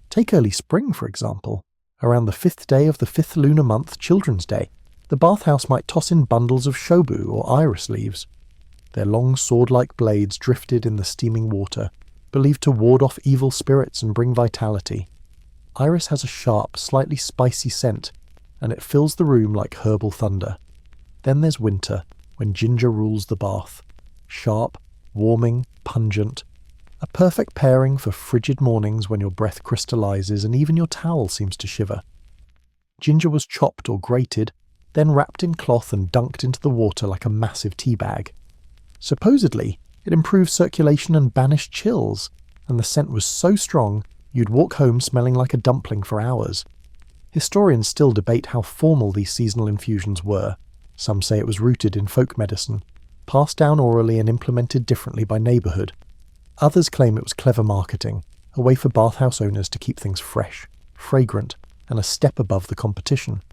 Take early spring, for example. Around the 5th day of the 5th lunar month, Children's Day, the bathhouse might toss in bundles of shobu or iris leaves. Their long sword-like blades drifted in the steaming water, believed to ward off evil spirits and bring vitality. Iris has a sharp, slightly spicy scent, and it fills the room like herbal thunder. Then there's winter, when ginger rules the bath. Sharp, warming, pungent. A perfect pairing for frigid mornings when your breath crystallizes and even your towel seems to shiver. Ginger was chopped or grated, then wrapped in cloth and dunked into the water like a massive tea bag. Supposedly, it improved circulation and banished chills, and the scent was so strong you'd walk home smelling like a dumpling for hours. Historians still debate how formal these seasonal infusions were. Some say it was rooted in folk medicine, passed down orally and implemented differently by neighbourhood. Others claim it was clever marketing, a way for bathhouse owners to keep things fresh, fragrant, and a step above the competition.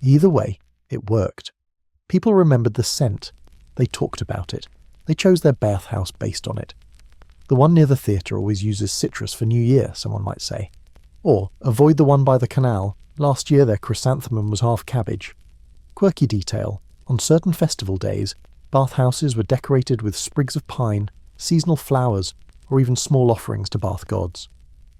Either way, it worked. People remembered the scent. They talked about it. They chose their bathhouse based on it. The one near the theatre always uses citrus for New Year, someone might say. Or, avoid the one by the canal. Last year their chrysanthemum was half cabbage. Quirky detail. On certain festival days, bathhouses were decorated with sprigs of pine, seasonal flowers, or even small offerings to bath gods.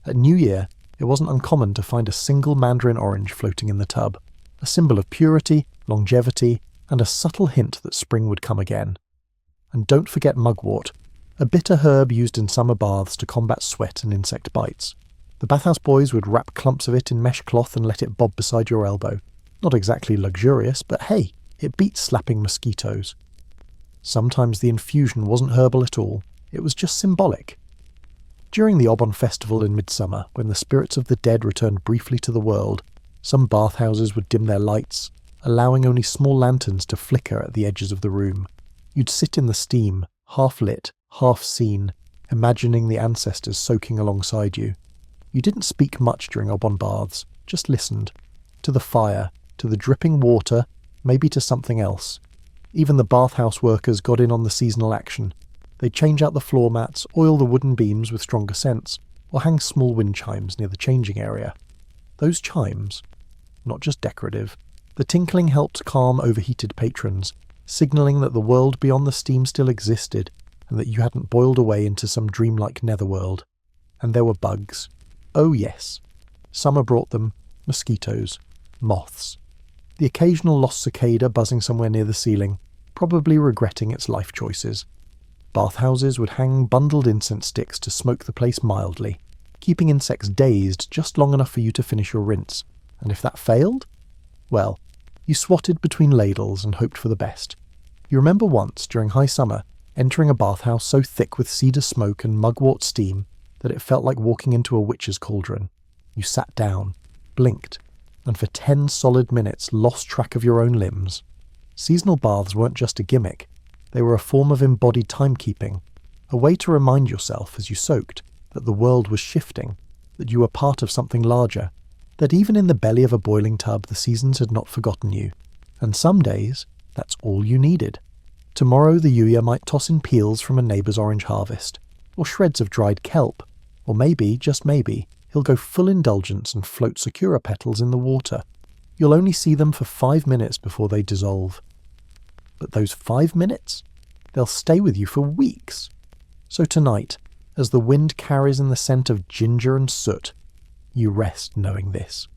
At New Year, it wasn't uncommon to find a single mandarin orange floating in the tub, a symbol of purity, longevity, and a subtle hint that spring would come again. And don't forget mugwort, a bitter herb used in summer baths to combat sweat and insect bites. The bathhouse boys would wrap clumps of it in mesh cloth and let it bob beside your elbow. Not exactly luxurious, but hey, it beats slapping mosquitoes. Sometimes the infusion wasn't herbal at all, it was just symbolic. During the Obon festival in midsummer, when the spirits of the dead returned briefly to the world, some bathhouses would dim their lights, allowing only small lanterns to flicker at the edges of the room. You'd sit in the steam, half lit, half seen, imagining the ancestors soaking alongside you. You didn't speak much during Obon baths, just listened. To the fire, to the dripping water, maybe to something else. Even the bathhouse workers got in on the seasonal action. They'd change out the floor mats, oil the wooden beams with stronger scents, or hang small wind chimes near the changing area. Those chimes, not just decorative, the tinkling helped calm overheated patrons, signalling that the world beyond the steam still existed, and that you hadn't boiled away into some dreamlike netherworld. And there were bugs. Oh yes. Summer brought them, mosquitoes, moths. The occasional lost cicada buzzing somewhere near the ceiling, probably regretting its life choices. Bathhouses would hang bundled incense sticks to smoke the place mildly, keeping insects dazed just long enough for you to finish your rinse. And if that failed, well, you swatted between ladles and hoped for the best. You remember once, during high summer, entering a bathhouse so thick with cedar smoke and mugwort steam that it felt like walking into a witch's cauldron. You sat down, blinked, and for 10 solid minutes lost track of your own limbs. Seasonal baths weren't just a gimmick. They were a form of embodied timekeeping, a way to remind yourself as you soaked that the world was shifting, that you were part of something larger, that even in the belly of a boiling tub the seasons had not forgotten you. And some days, that's all you needed. Tomorrow the Yuya might toss in peels from a neighbour's orange harvest, or shreds of dried kelp, or maybe, just maybe, he'll go full indulgence and float sakura petals in the water. You'll only see them for 5 minutes before they dissolve. But those 5 minutes? They'll stay with you for weeks. So tonight, as the wind carries in the scent of ginger and soot, you rest knowing this.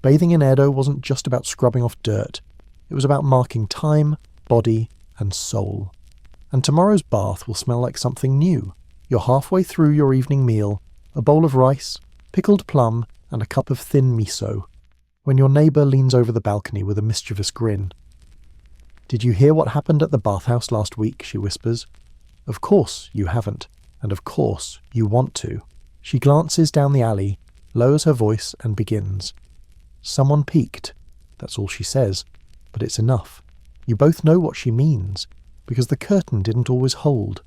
Bathing in Edo wasn't just about scrubbing off dirt. It was about marking time, body, and soul. And tomorrow's bath will smell like something new. You're halfway through your evening meal, a bowl of rice, pickled plum, and a cup of thin miso, when your neighbour leans over the balcony with a mischievous grin. "Did you hear what happened at the bathhouse last week?" she whispers. Of course you haven't, and of course you want to. She glances down the alley, lowers her voice, and begins. "Someone peeked." That's all she says, but it's enough. You both know what she means, because the curtain didn't always hold.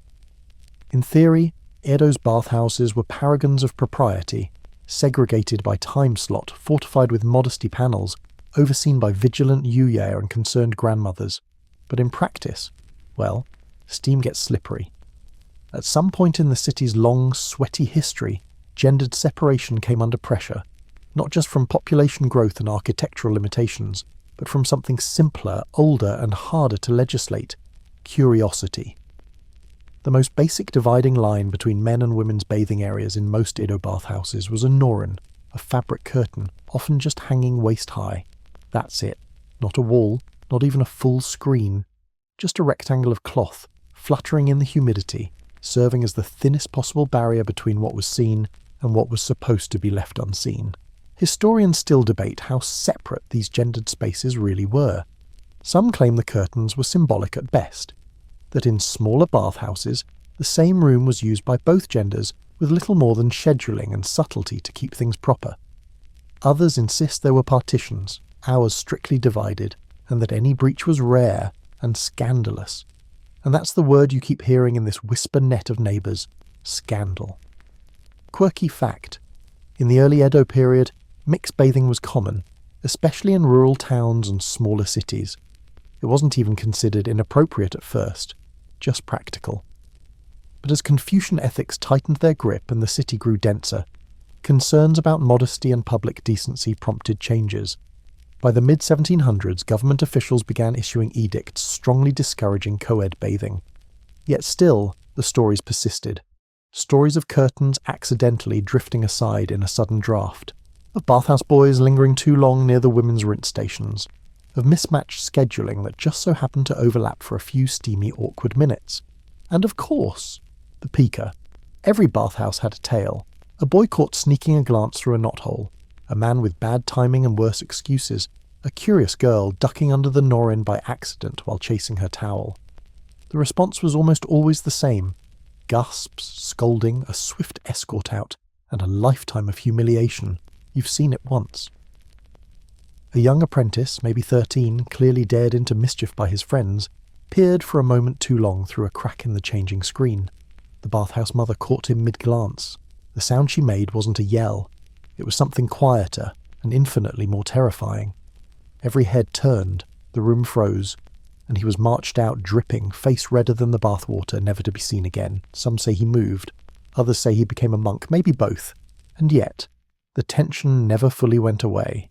In theory, Edo's bathhouses were paragons of propriety, segregated by time slot, fortified with modesty panels, overseen by vigilant yuya and concerned grandmothers. But in practice, well, steam gets slippery. At some point in the city's long, sweaty history, gendered separation came under pressure, not just from population growth and architectural limitations, but from something simpler, older, and harder to legislate: curiosity. The most basic dividing line between men and women's bathing areas in most Edo bathhouses was a norin, a fabric curtain, often just hanging waist-high. That's it. Not a wall, not even a full screen. Just a rectangle of cloth, fluttering in the humidity, serving as the thinnest possible barrier between what was seen and what was supposed to be left unseen. Historians still debate how separate these gendered spaces really were. Some claim the curtains were symbolic at best, that in smaller bathhouses, the same room was used by both genders with little more than scheduling and subtlety to keep things proper. Others insist there were partitions, hours strictly divided, and that any breach was rare and scandalous. And that's the word you keep hearing in this whisper net of neighbours: scandal. Quirky fact: in the early Edo period, mixed bathing was common, especially in rural towns and smaller cities. It wasn't even considered inappropriate at first, just practical. But as Confucian ethics tightened their grip and the city grew denser, concerns about modesty and public decency prompted changes. By the mid-1700s, government officials began issuing edicts strongly discouraging co-ed bathing. Yet still, the stories persisted. Stories of curtains accidentally drifting aside in a sudden draft, of bathhouse boys lingering too long near the women's rinse stations, of mismatched scheduling that just so happened to overlap for a few steamy, awkward minutes. And of course, the peeker. Every bathhouse had a tale. A boy caught sneaking a glance through a knothole, a man with bad timing and worse excuses, a curious girl ducking under the norin by accident while chasing her towel. The response was almost always the same: gasps, scolding, a swift escort out, and a lifetime of humiliation. You've seen it once. A young apprentice, maybe 13, clearly dared into mischief by his friends, peered for a moment too long through a crack in the changing screen. The bathhouse mother caught him mid-glance. The sound she made wasn't a yell. It was something quieter and infinitely more terrifying. Every head turned, the room froze, and he was marched out dripping, face redder than the bathwater, never to be seen again. Some say he moved, others say he became a monk, maybe both. And yet, the tension never fully went away.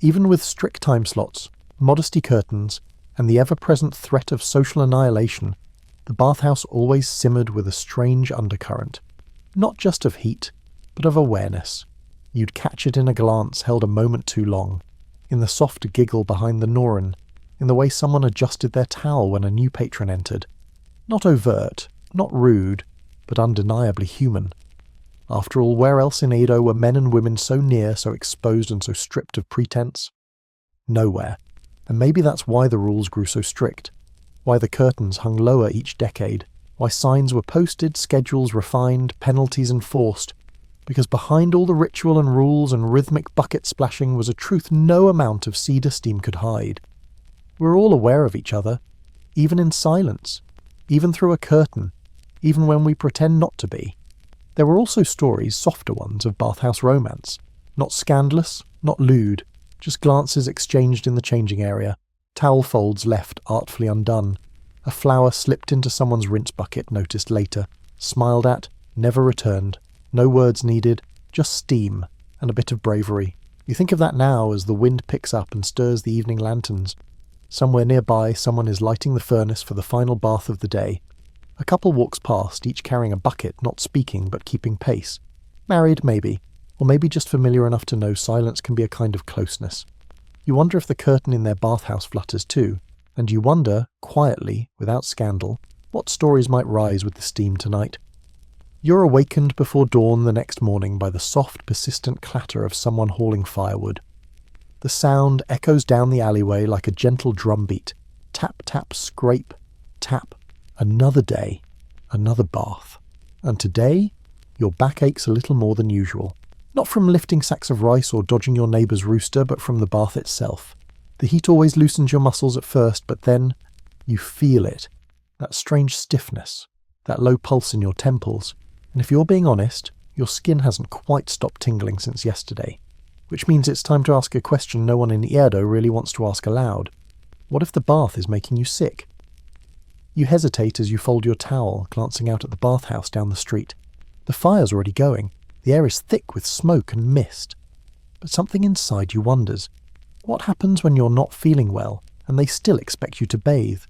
Even with strict time slots, modesty curtains, and the ever-present threat of social annihilation, the bathhouse always simmered with a strange undercurrent, not just of heat, but of awareness. You'd catch it in a glance held a moment too long, in the soft giggle behind the norin, in the way someone adjusted their towel when a new patron entered. Not overt, Not rude, but undeniably human. After all, where else in Edo were men and women so near, so exposed and so stripped of pretense? Nowhere. And maybe that's why the rules grew so strict, why the curtains hung lower each decade, why signs were posted, schedules refined, penalties enforced, because behind all the ritual and rules and rhythmic bucket splashing was a truth no amount of cedar steam could hide. We're all aware of each other, even in silence, even through a curtain, even when we pretend not to be. There were also stories, softer ones, of bathhouse romance. Not scandalous, not lewd, just glances exchanged in the changing area, towel folds left artfully undone, a flower slipped into someone's rinse bucket noticed later, smiled at, never returned, no words needed, just steam and a bit of bravery. You think of that now as the wind picks up and stirs the evening lanterns. Somewhere nearby, someone is lighting the furnace for the final bath of the day. A couple walks past, each carrying a bucket, not speaking but keeping pace. Married, maybe, or maybe just familiar enough to know silence can be a kind of closeness. You wonder if the curtain in their bathhouse flutters too, and you wonder, quietly, without scandal, what stories might rise with the steam tonight. You're awakened before dawn the next morning by the soft, persistent clatter of someone hauling firewood. The sound echoes down the alleyway like a gentle drumbeat. Tap, tap, scrape, tap. Another day, another bath. And today, your back aches a little more than usual. Not from lifting sacks of rice or dodging your neighbour's rooster, but from the bath itself. The heat always loosens your muscles at first, but then you feel it. That strange stiffness, that low pulse in your temples. And if you're being honest, your skin hasn't quite stopped tingling since yesterday. Which means it's time to ask a question no one in Edo really wants to ask aloud. What if the bath is making you sick? You hesitate as you fold your towel, glancing out at the bathhouse down the street. The fire's already going. The air is thick with smoke and mist. But something inside you wonders. What happens when you're not feeling well, and they still expect you to bathe?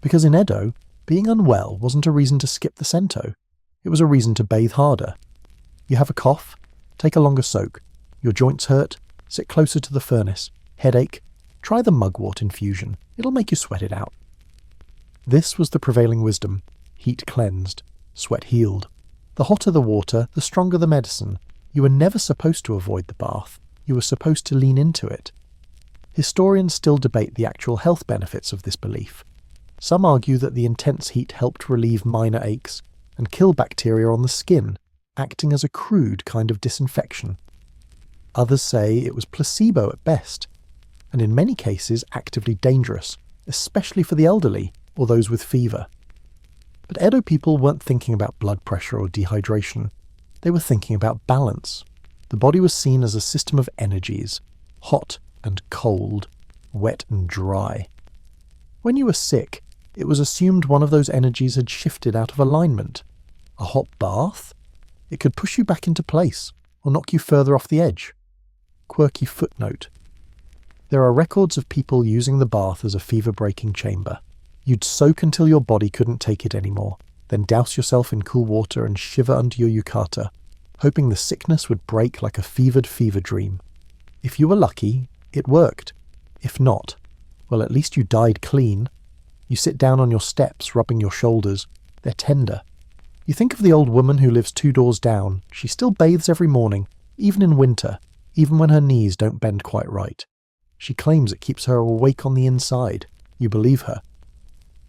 Because in Edo, being unwell wasn't a reason to skip the sento. It was a reason to bathe harder. You have a cough? Take a longer soak. Your joints hurt? Sit closer to the furnace. Headache? Try the mugwort infusion. It'll make you sweat it out. This was the prevailing wisdom. Heat cleansed. Sweat healed. The hotter the water, the stronger the medicine. You were never supposed to avoid the bath. You were supposed to lean into it. Historians still debate the actual health benefits of this belief. Some argue that the intense heat helped relieve minor aches and kill bacteria on the skin, acting as a crude kind of disinfection. Others say it was placebo at best, and in many cases actively dangerous, especially for the elderly or those with fever. But Edo people weren't thinking about blood pressure or dehydration. They were thinking about balance. The body was seen as a system of energies, hot and cold, wet and dry. When you were sick, it was assumed one of those energies had shifted out of alignment. A hot bath? It could push you back into place, or knock you further off the edge. Quirky footnote. There are records of people using the bath as a fever-breaking chamber. You'd soak until your body couldn't take it anymore, then douse yourself in cool water and shiver under your yukata, hoping the sickness would break like a fevered fever dream. If you were lucky, it worked. If not, well, at least you died clean. You sit down on your steps, rubbing your shoulders. They're tender. You think of the old woman who lives 2 doors down. She still bathes every morning, even in winter, even when her knees don't bend quite right. She claims it keeps her awake on the inside. You believe her.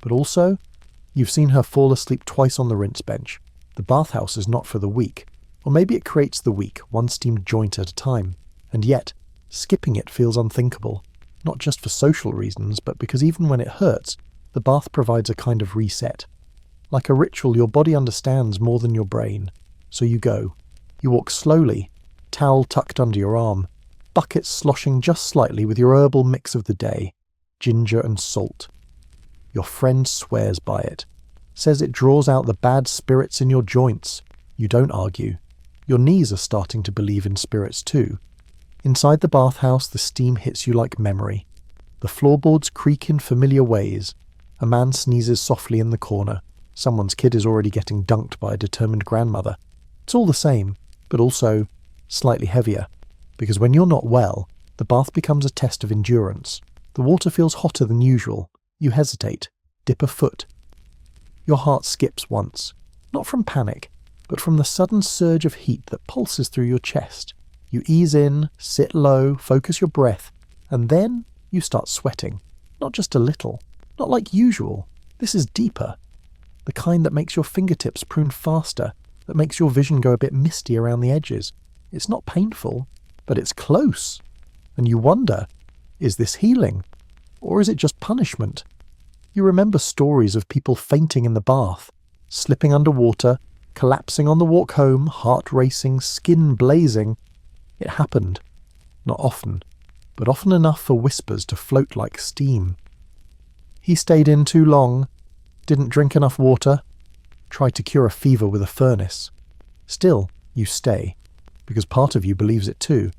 But also, you've seen her fall asleep twice on the rinse bench. The bathhouse is not for the weak. Or maybe it creates the weak, one steamed joint at a time. And yet, skipping it feels unthinkable. Not just for social reasons, but because even when it hurts, the bath provides a kind of reset. Like a ritual your body understands more than your brain. So you go. You walk slowly, towel tucked under your arm, buckets sloshing just slightly with your herbal mix of the day, ginger and salt. Your friend swears by it, says it draws out the bad spirits in your joints. You don't argue. Your knees are starting to believe in spirits too. Inside the bathhouse, the steam hits you like memory. The floorboards creak in familiar ways. A man sneezes softly in the corner. Someone's kid is already getting dunked by a determined grandmother. It's all the same, but also slightly heavier. Because when you're not well, the bath becomes a test of endurance. The water feels hotter than usual. You hesitate, dip a foot. Your heart skips once, not from panic, but from the sudden surge of heat that pulses through your chest. You ease in, sit low, focus your breath, and then you start sweating. Not just a little, not like usual. This is deeper. The kind that makes your fingertips prune faster, that makes your vision go a bit misty around the edges. It's not painful, but it's close. And you wonder, is this healing? Or is it just punishment? You remember stories of people fainting in the bath, slipping underwater, collapsing on the walk home, heart racing, skin blazing. It happened. Not often, but often enough for whispers to float like steam. He stayed in too long, didn't drink enough water, tried to cure a fever with a furnace. Still, you stay, because part of you believes it too,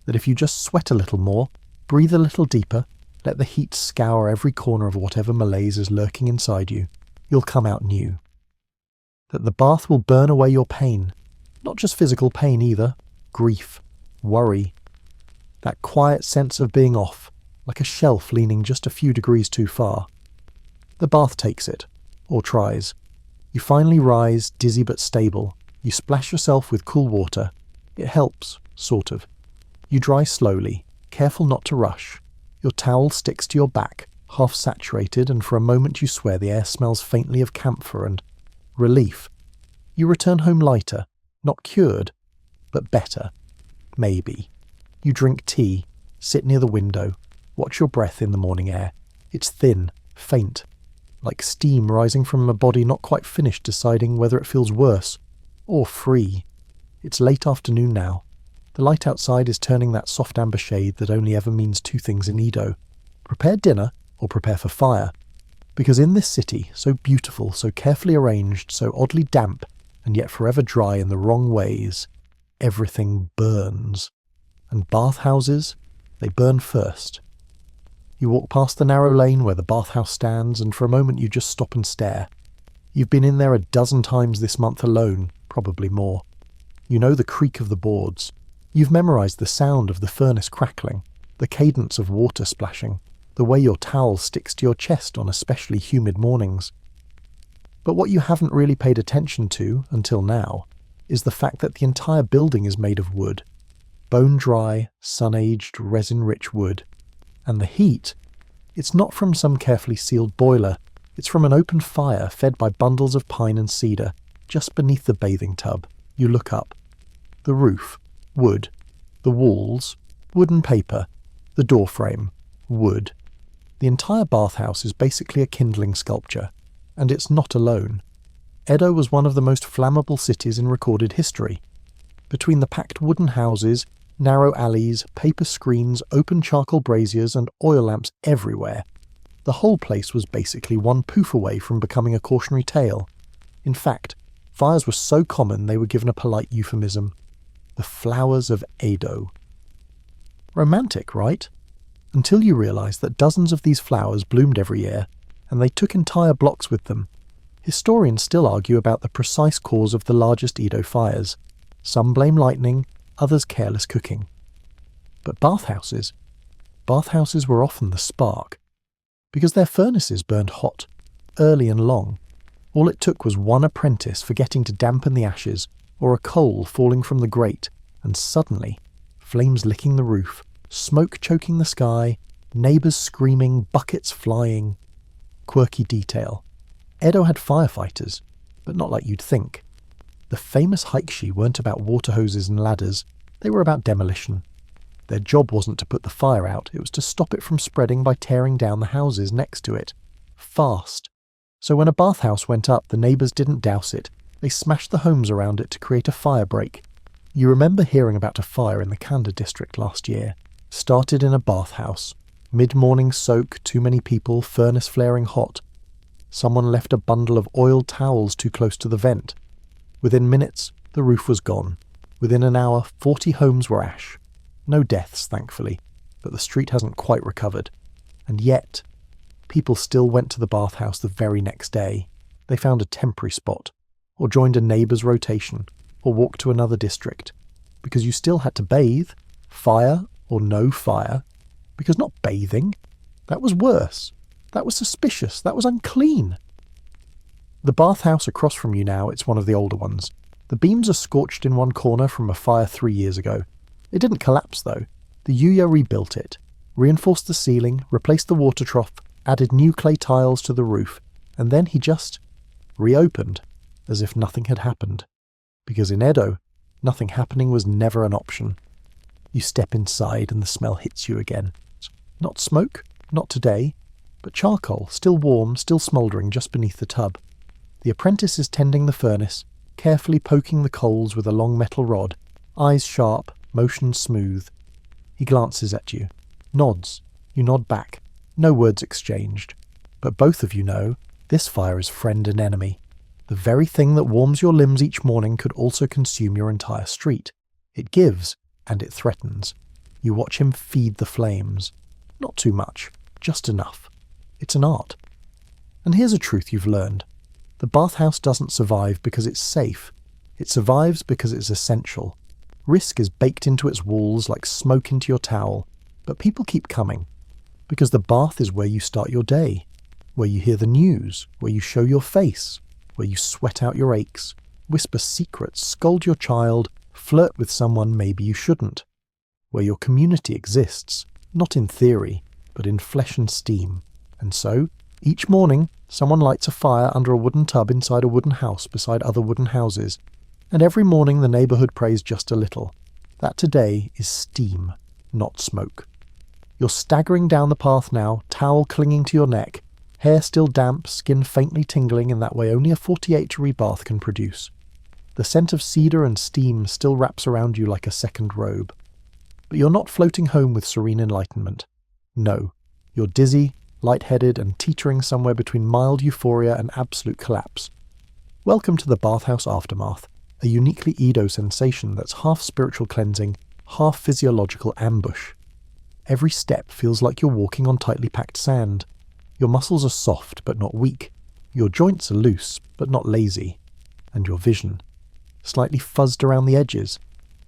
that if you just sweat a little more, breathe a little deeper, let the heat scour every corner of whatever malaise is lurking inside you, you'll come out new. That the bath will burn away your pain, not just physical pain either, grief, worry, that quiet sense of being off, like a shelf leaning just a few degrees too far. The bath takes it, or tries. You finally rise, dizzy but stable. You splash yourself with cool water. It helps, sort of. You dry slowly, careful not to rush. Your towel sticks to your back, half saturated, and for a moment you swear the air smells faintly of camphor and relief. You return home lighter, not cured, but better. Maybe. You drink tea, sit near the window, watch your breath in the morning air. It's thin, faint, like steam rising from a body not quite finished deciding whether it feels worse or free. It's late afternoon now. The light outside is turning that soft amber shade that only ever means two things in Edo. Prepare dinner or prepare for fire. Because in this city, so beautiful, so carefully arranged, so oddly damp, and yet forever dry in the wrong ways, everything burns. And bathhouses, they burn first. You walk past the narrow lane where the bathhouse stands, and for a moment you just stop and stare. You've been in there a dozen times this month alone, probably more. You know the creak of the boards. You've memorized the sound of the furnace crackling, the cadence of water splashing, the way your towel sticks to your chest on especially humid mornings. But what you haven't really paid attention to, until now, is the fact that the entire building is made of wood. Bone-dry, sun-aged, resin-rich wood. And the heat, it's not from some carefully sealed boiler, it's from an open fire fed by bundles of pine and cedar, just beneath the bathing tub. You look up. The roof, wood. The walls, wood and paper. The doorframe, wood. The entire bathhouse is basically a kindling sculpture, and it's not alone. Edo was one of the most flammable cities in recorded history. Between the packed wooden houses, narrow alleys, paper screens, open charcoal braziers, and oil lamps everywhere, the whole place was basically one poof away from becoming a cautionary tale. In fact, fires were so common they were given a polite euphemism. The flowers of Edo. Romantic, right? Until you realise that dozens of these flowers bloomed every year, and they took entire blocks with them. Historians still argue about the precise cause of the largest Edo fires. Some blame lightning, others careless cooking. But bathhouses were often the spark. Because their furnaces burned hot, early and long. All it took was one apprentice forgetting to dampen the ashes, or a coal falling from the grate, and suddenly, flames licking the roof, smoke choking the sky, neighbours screaming, buckets flying. Quirky detail. Edo had firefighters, but not like you'd think. The famous Haikushi weren't about water hoses and ladders, they were about demolition. Their job wasn't to put the fire out, it was to stop it from spreading by tearing down the houses next to it. Fast. So when a bathhouse went up, the neighbours didn't douse it. They smashed the homes around it to create a fire break. You remember hearing about a fire in the Kanda district last year. Started in a bathhouse. Mid-morning soak, too many people, furnace flaring hot. Someone left a bundle of oiled towels too close to the vent. Within minutes, the roof was gone. Within an hour, 40 homes were ash. No deaths, thankfully, but the street hasn't quite recovered. And yet, people still went to the bathhouse the very next day. They found a temporary spot, or joined a neighbour's rotation, or walked to another district. Because you still had to bathe, fire or no fire. Because not bathing, that was worse. That was suspicious. That was unclean. The bathhouse across from you now, it's one of the older ones. The beams are scorched in one corner from a fire 3 years ago. It didn't collapse though. The Yuya rebuilt it, reinforced the ceiling, replaced the water trough, added new clay tiles to the roof, and then he just reopened, as if nothing had happened. Because in Edo, nothing happening was never an option. You step inside and the smell hits you again. Not smoke, not today, but charcoal, still warm, still smouldering just beneath the tub. The apprentice is tending the furnace, carefully poking the coals with a long metal rod, eyes sharp, motion smooth. He glances at you, nods. You nod back. No words exchanged. But both of you know this fire is friend and enemy. The very thing that warms your limbs each morning could also consume your entire street. It gives, and it threatens. You watch him feed the flames. Not too much, just enough. It's an art. And here's a truth you've learned. The bathhouse doesn't survive because it's safe. It survives because it's essential. Risk is baked into its walls like smoke into your towel, but people keep coming. Because the bath is where you start your day, where you hear the news, where you show your face, where you sweat out your aches, whisper secrets, scold your child, flirt with someone maybe you shouldn't. Where your community exists, not in theory, but in flesh and steam. And so, each morning, someone lights a fire under a wooden tub inside a wooden house beside other wooden houses. And every morning the neighbourhood prays just a little. That today is steam, not smoke. You're staggering down the path now, towel clinging to your neck, hair still damp, skin faintly tingling in that way only a 48-degree bath can produce. The scent of cedar and steam still wraps around you like a second robe. But you're not floating home with serene enlightenment. No, you're dizzy, lightheaded and teetering somewhere between mild euphoria and absolute collapse. Welcome to the bathhouse aftermath, a uniquely Edo sensation that's half spiritual cleansing, half physiological ambush. Every step feels like you're walking on tightly packed sand. Your muscles are soft but not weak. Your joints are loose but not lazy. And your vision, slightly fuzzed around the edges.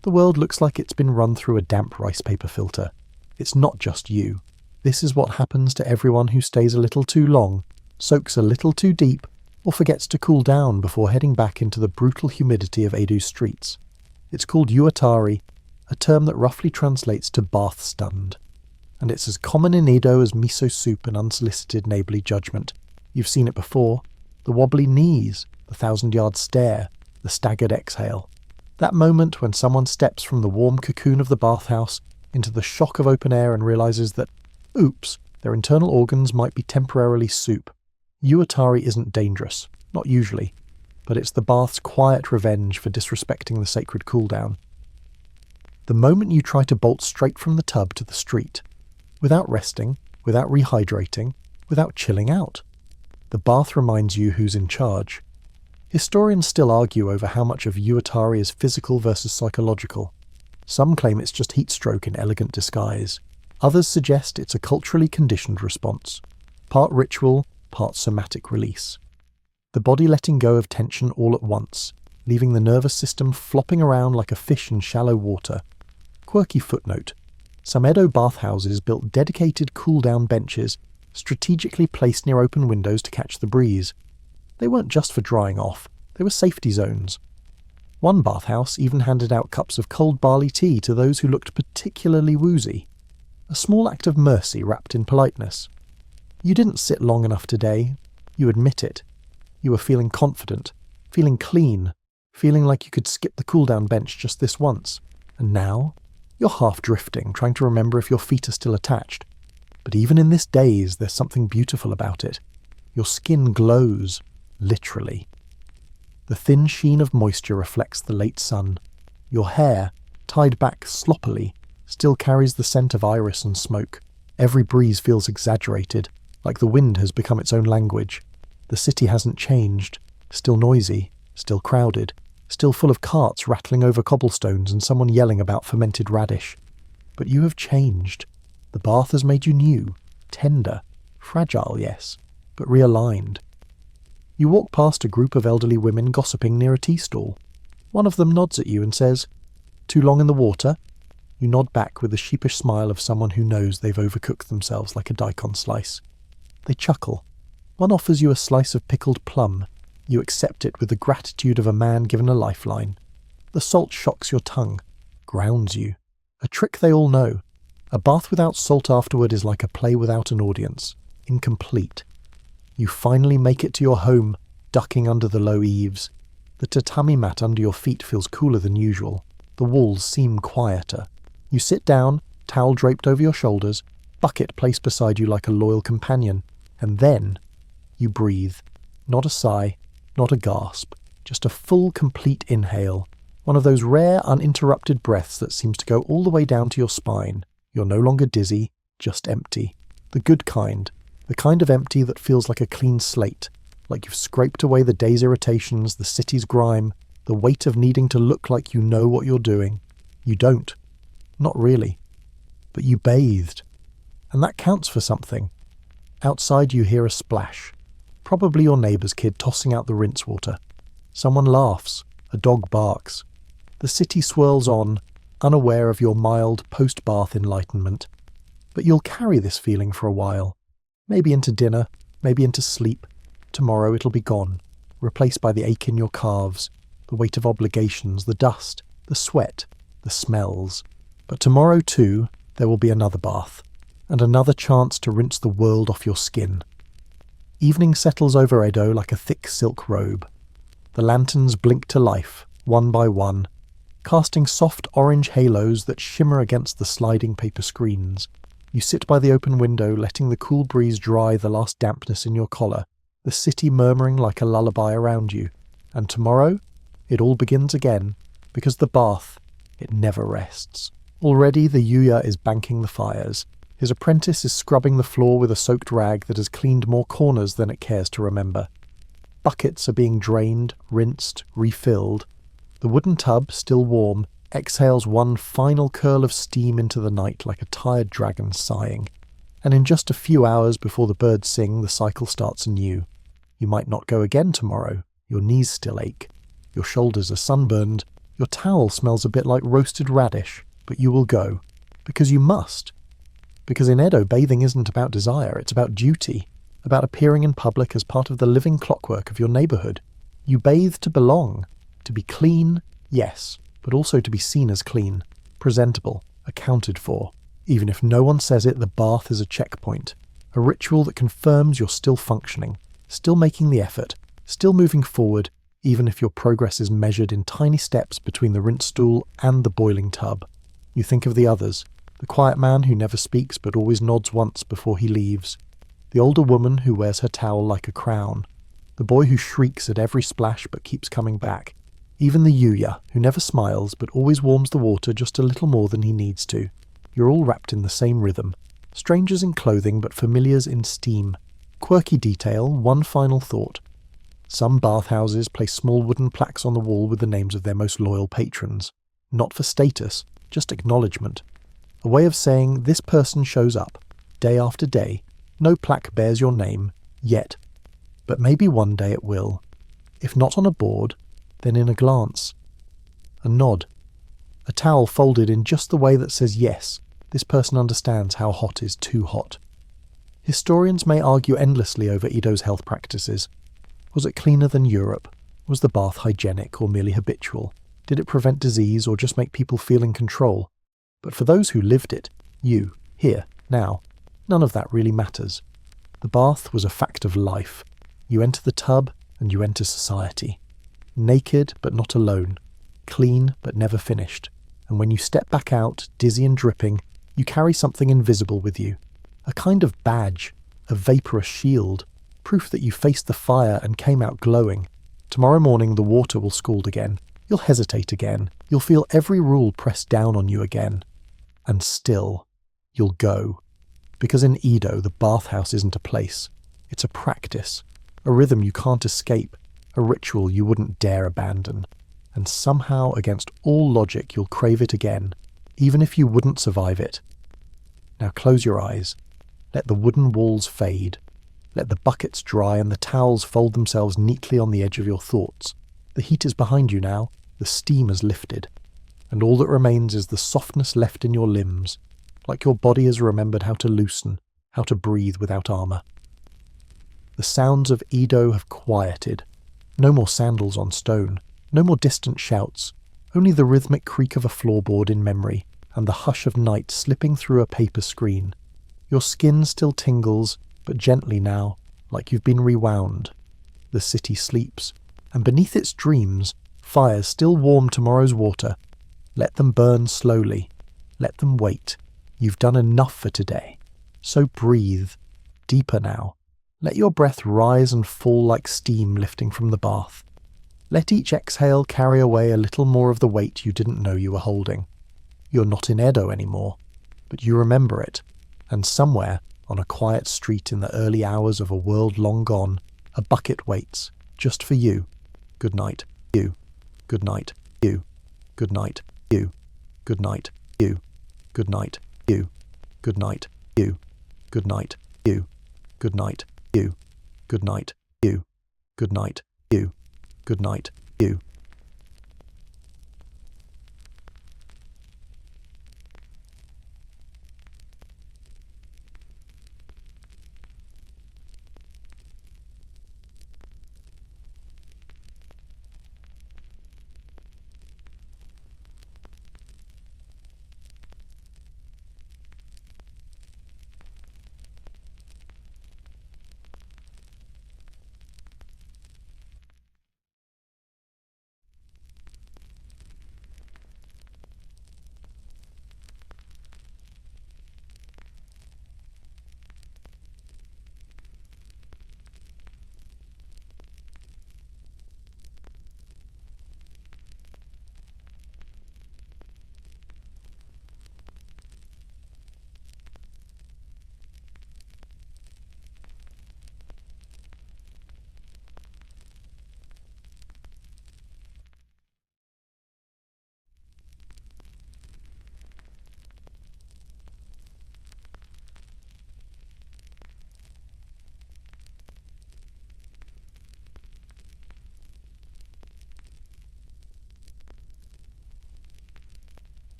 The world looks like it's been run through a damp rice paper filter. It's not just you. This is what happens to everyone who stays a little too long, soaks a little too deep, or forgets to cool down before heading back into the brutal humidity of Edo's streets. It's called uatari, a term that roughly translates to bath-stunned. And it's as common in Edo as miso soup and unsolicited neighbourly judgment. You've seen it before. The wobbly knees, the 1,000-yard stare, the staggered exhale. That moment when someone steps from the warm cocoon of the bathhouse into the shock of open air and realises that, oops, their internal organs might be temporarily soup. Uatari isn't dangerous, not usually, but it's the bath's quiet revenge for disrespecting the sacred cool-down. The moment you try to bolt straight from the tub to the street, without resting, without rehydrating, without chilling out, the bath reminds you who's in charge. Historians still argue over how much of uatari is physical versus psychological. Some claim it's just heat stroke in elegant disguise. Others suggest it's a culturally conditioned response, part ritual, part somatic release. The body letting go of tension all at once, leaving the nervous system flopping around like a fish in shallow water. Quirky footnote. Some Edo bathhouses built dedicated cool-down benches, strategically placed near open windows to catch the breeze. They weren't just for drying off, they were safety zones. One bathhouse even handed out cups of cold barley tea to those who looked particularly woozy. A small act of mercy wrapped in politeness. You didn't sit long enough today. You admit it. You were feeling confident, feeling clean, feeling like you could skip the cool-down bench just this once. And now, you're half drifting, trying to remember if your feet are still attached. But even in this daze, there's something beautiful about it. Your skin glows, literally. The thin sheen of moisture reflects the late sun. Your hair, tied back sloppily, still carries the scent of iris and smoke. Every breeze feels exaggerated, like the wind has become its own language. The city hasn't changed, still noisy, still crowded, still full of carts rattling over cobblestones and someone yelling about fermented radish. But you have changed. The bath has made you new, tender, fragile, yes, but realigned. You walk past a group of elderly women gossiping near a tea stall. One of them nods at you and says, "Too long in the water?" You nod back with the sheepish smile of someone who knows they've overcooked themselves like a daikon slice. They chuckle. One offers you a slice of pickled plum. You accept it with the gratitude of a man given a lifeline. The salt shocks your tongue, grounds you. A trick they all know. A bath without salt afterward is like a play without an audience. Incomplete. You finally make it to your home, ducking under the low eaves. The tatami mat under your feet feels cooler than usual. The walls seem quieter. You sit down, towel draped over your shoulders, bucket placed beside you like a loyal companion, and then you breathe. Not a sigh, not a gasp, just a full, complete inhale. One of those rare, uninterrupted breaths that seems to go all the way down to your spine. You're no longer dizzy, just empty. The good kind. The kind of empty that feels like a clean slate, like you've scraped away the day's irritations, the city's grime, the weight of needing to look like you know what you're doing. You don't. Not really. But you bathed. And that counts for something. Outside you hear a splash. Probably your neighbour's kid tossing out the rinse water. Someone laughs. A dog barks. The city swirls on, unaware of your mild post-bath enlightenment. But you'll carry this feeling for a while. Maybe into dinner, maybe into sleep. Tomorrow it'll be gone, replaced by the ache in your calves, the weight of obligations, the dust, the sweat, the smells. But tomorrow too, there will be another bath, and another chance to rinse the world off your skin. Evening settles over Edo like a thick silk robe. The lanterns blink to life, one by one, casting soft orange halos that shimmer against the sliding paper screens. You sit by the open window, letting the cool breeze dry the last dampness in your collar, the city murmuring like a lullaby around you. And tomorrow, it all begins again, because the bath, it never rests. Already the Yuya is banking the fires. His apprentice is scrubbing the floor with a soaked rag that has cleaned more corners than it cares to remember. Buckets are being drained, rinsed, refilled. The wooden tub, still warm, exhales one final curl of steam into the night like a tired dragon sighing. And in just a few hours before the birds sing, the cycle starts anew. You might not go again tomorrow. Your knees still ache. Your shoulders are sunburned. Your towel smells a bit like roasted radish. But you will go. Because you must. Because in Edo, bathing isn't about desire, it's about duty. About appearing in public as part of the living clockwork of your neighbourhood. You bathe to belong. To be clean, yes, but also to be seen as clean, presentable, accounted for. Even if no one says it, the bath is a checkpoint. A ritual that confirms you're still functioning, still making the effort, still moving forward, even if your progress is measured in tiny steps between the rinse stool and the boiling tub. You think of the others, the quiet man who never speaks but always nods once before he leaves, the older woman who wears her towel like a crown, the boy who shrieks at every splash but keeps coming back, even the Yuya who never smiles but always warms the water just a little more than he needs to. You're all wrapped in the same rhythm, strangers in clothing but familiars in steam. Quirky detail, one final thought. Some bathhouses place small wooden plaques on the wall with the names of their most loyal patrons. Not for status, just acknowledgement. A way of saying this person shows up, day after day. No plaque bears your name, yet. But maybe one day it will. If not on a board, then in a glance. A nod. A towel folded in just the way that says yes, this person understands how hot is too hot. Historians may argue endlessly over Edo's health practices. Was it cleaner than Europe? Was the bath hygienic or merely habitual? Did it prevent disease or just make people feel in control? But for those who lived it, you, here, now, none of that really matters. The bath was a fact of life. You enter the tub and you enter society. Naked but not alone. Clean but never finished. And when you step back out, dizzy and dripping, you carry something invisible with you. A kind of badge, a vaporous shield, proof that you faced the fire and came out glowing. Tomorrow morning the water will scald again. You'll hesitate again. You'll feel every rule pressed down on you again. And still, you'll go. Because in Edo, the bathhouse isn't a place. It's a practice. A rhythm you can't escape. A ritual you wouldn't dare abandon. And somehow, against all logic, you'll crave it again, even if you wouldn't survive it. Now close your eyes. Let the wooden walls fade. Let the buckets dry and the towels fold themselves neatly on the edge of your thoughts. The heat is behind you now. The steam has lifted. And all that remains is the softness left in your limbs, like your body has remembered how to loosen, how to breathe without armour. The sounds of Edo have quieted. No more sandals on stone, no more distant shouts, only the rhythmic creak of a floorboard in memory and the hush of night slipping through a paper screen. Your skin still tingles, but gently now, like you've been rewound. The city sleeps, and beneath its dreams, fires still warm tomorrow's water. Let them burn slowly. Let them wait. You've done enough for today. So breathe. Deeper now. Let your breath rise and fall like steam lifting from the bath. Let each exhale carry away a little more of the weight you didn't know you were holding. You're not in Edo anymore, but you remember it, and somewhere on a quiet street in the early hours of a world long gone, a bucket waits, just for you. Good night, you. Good night, you. Good night, you. Good night, you. Good night, you. Good night, you. Good night, you. Good night, you. Good night, you. Good night, you. Good night, you.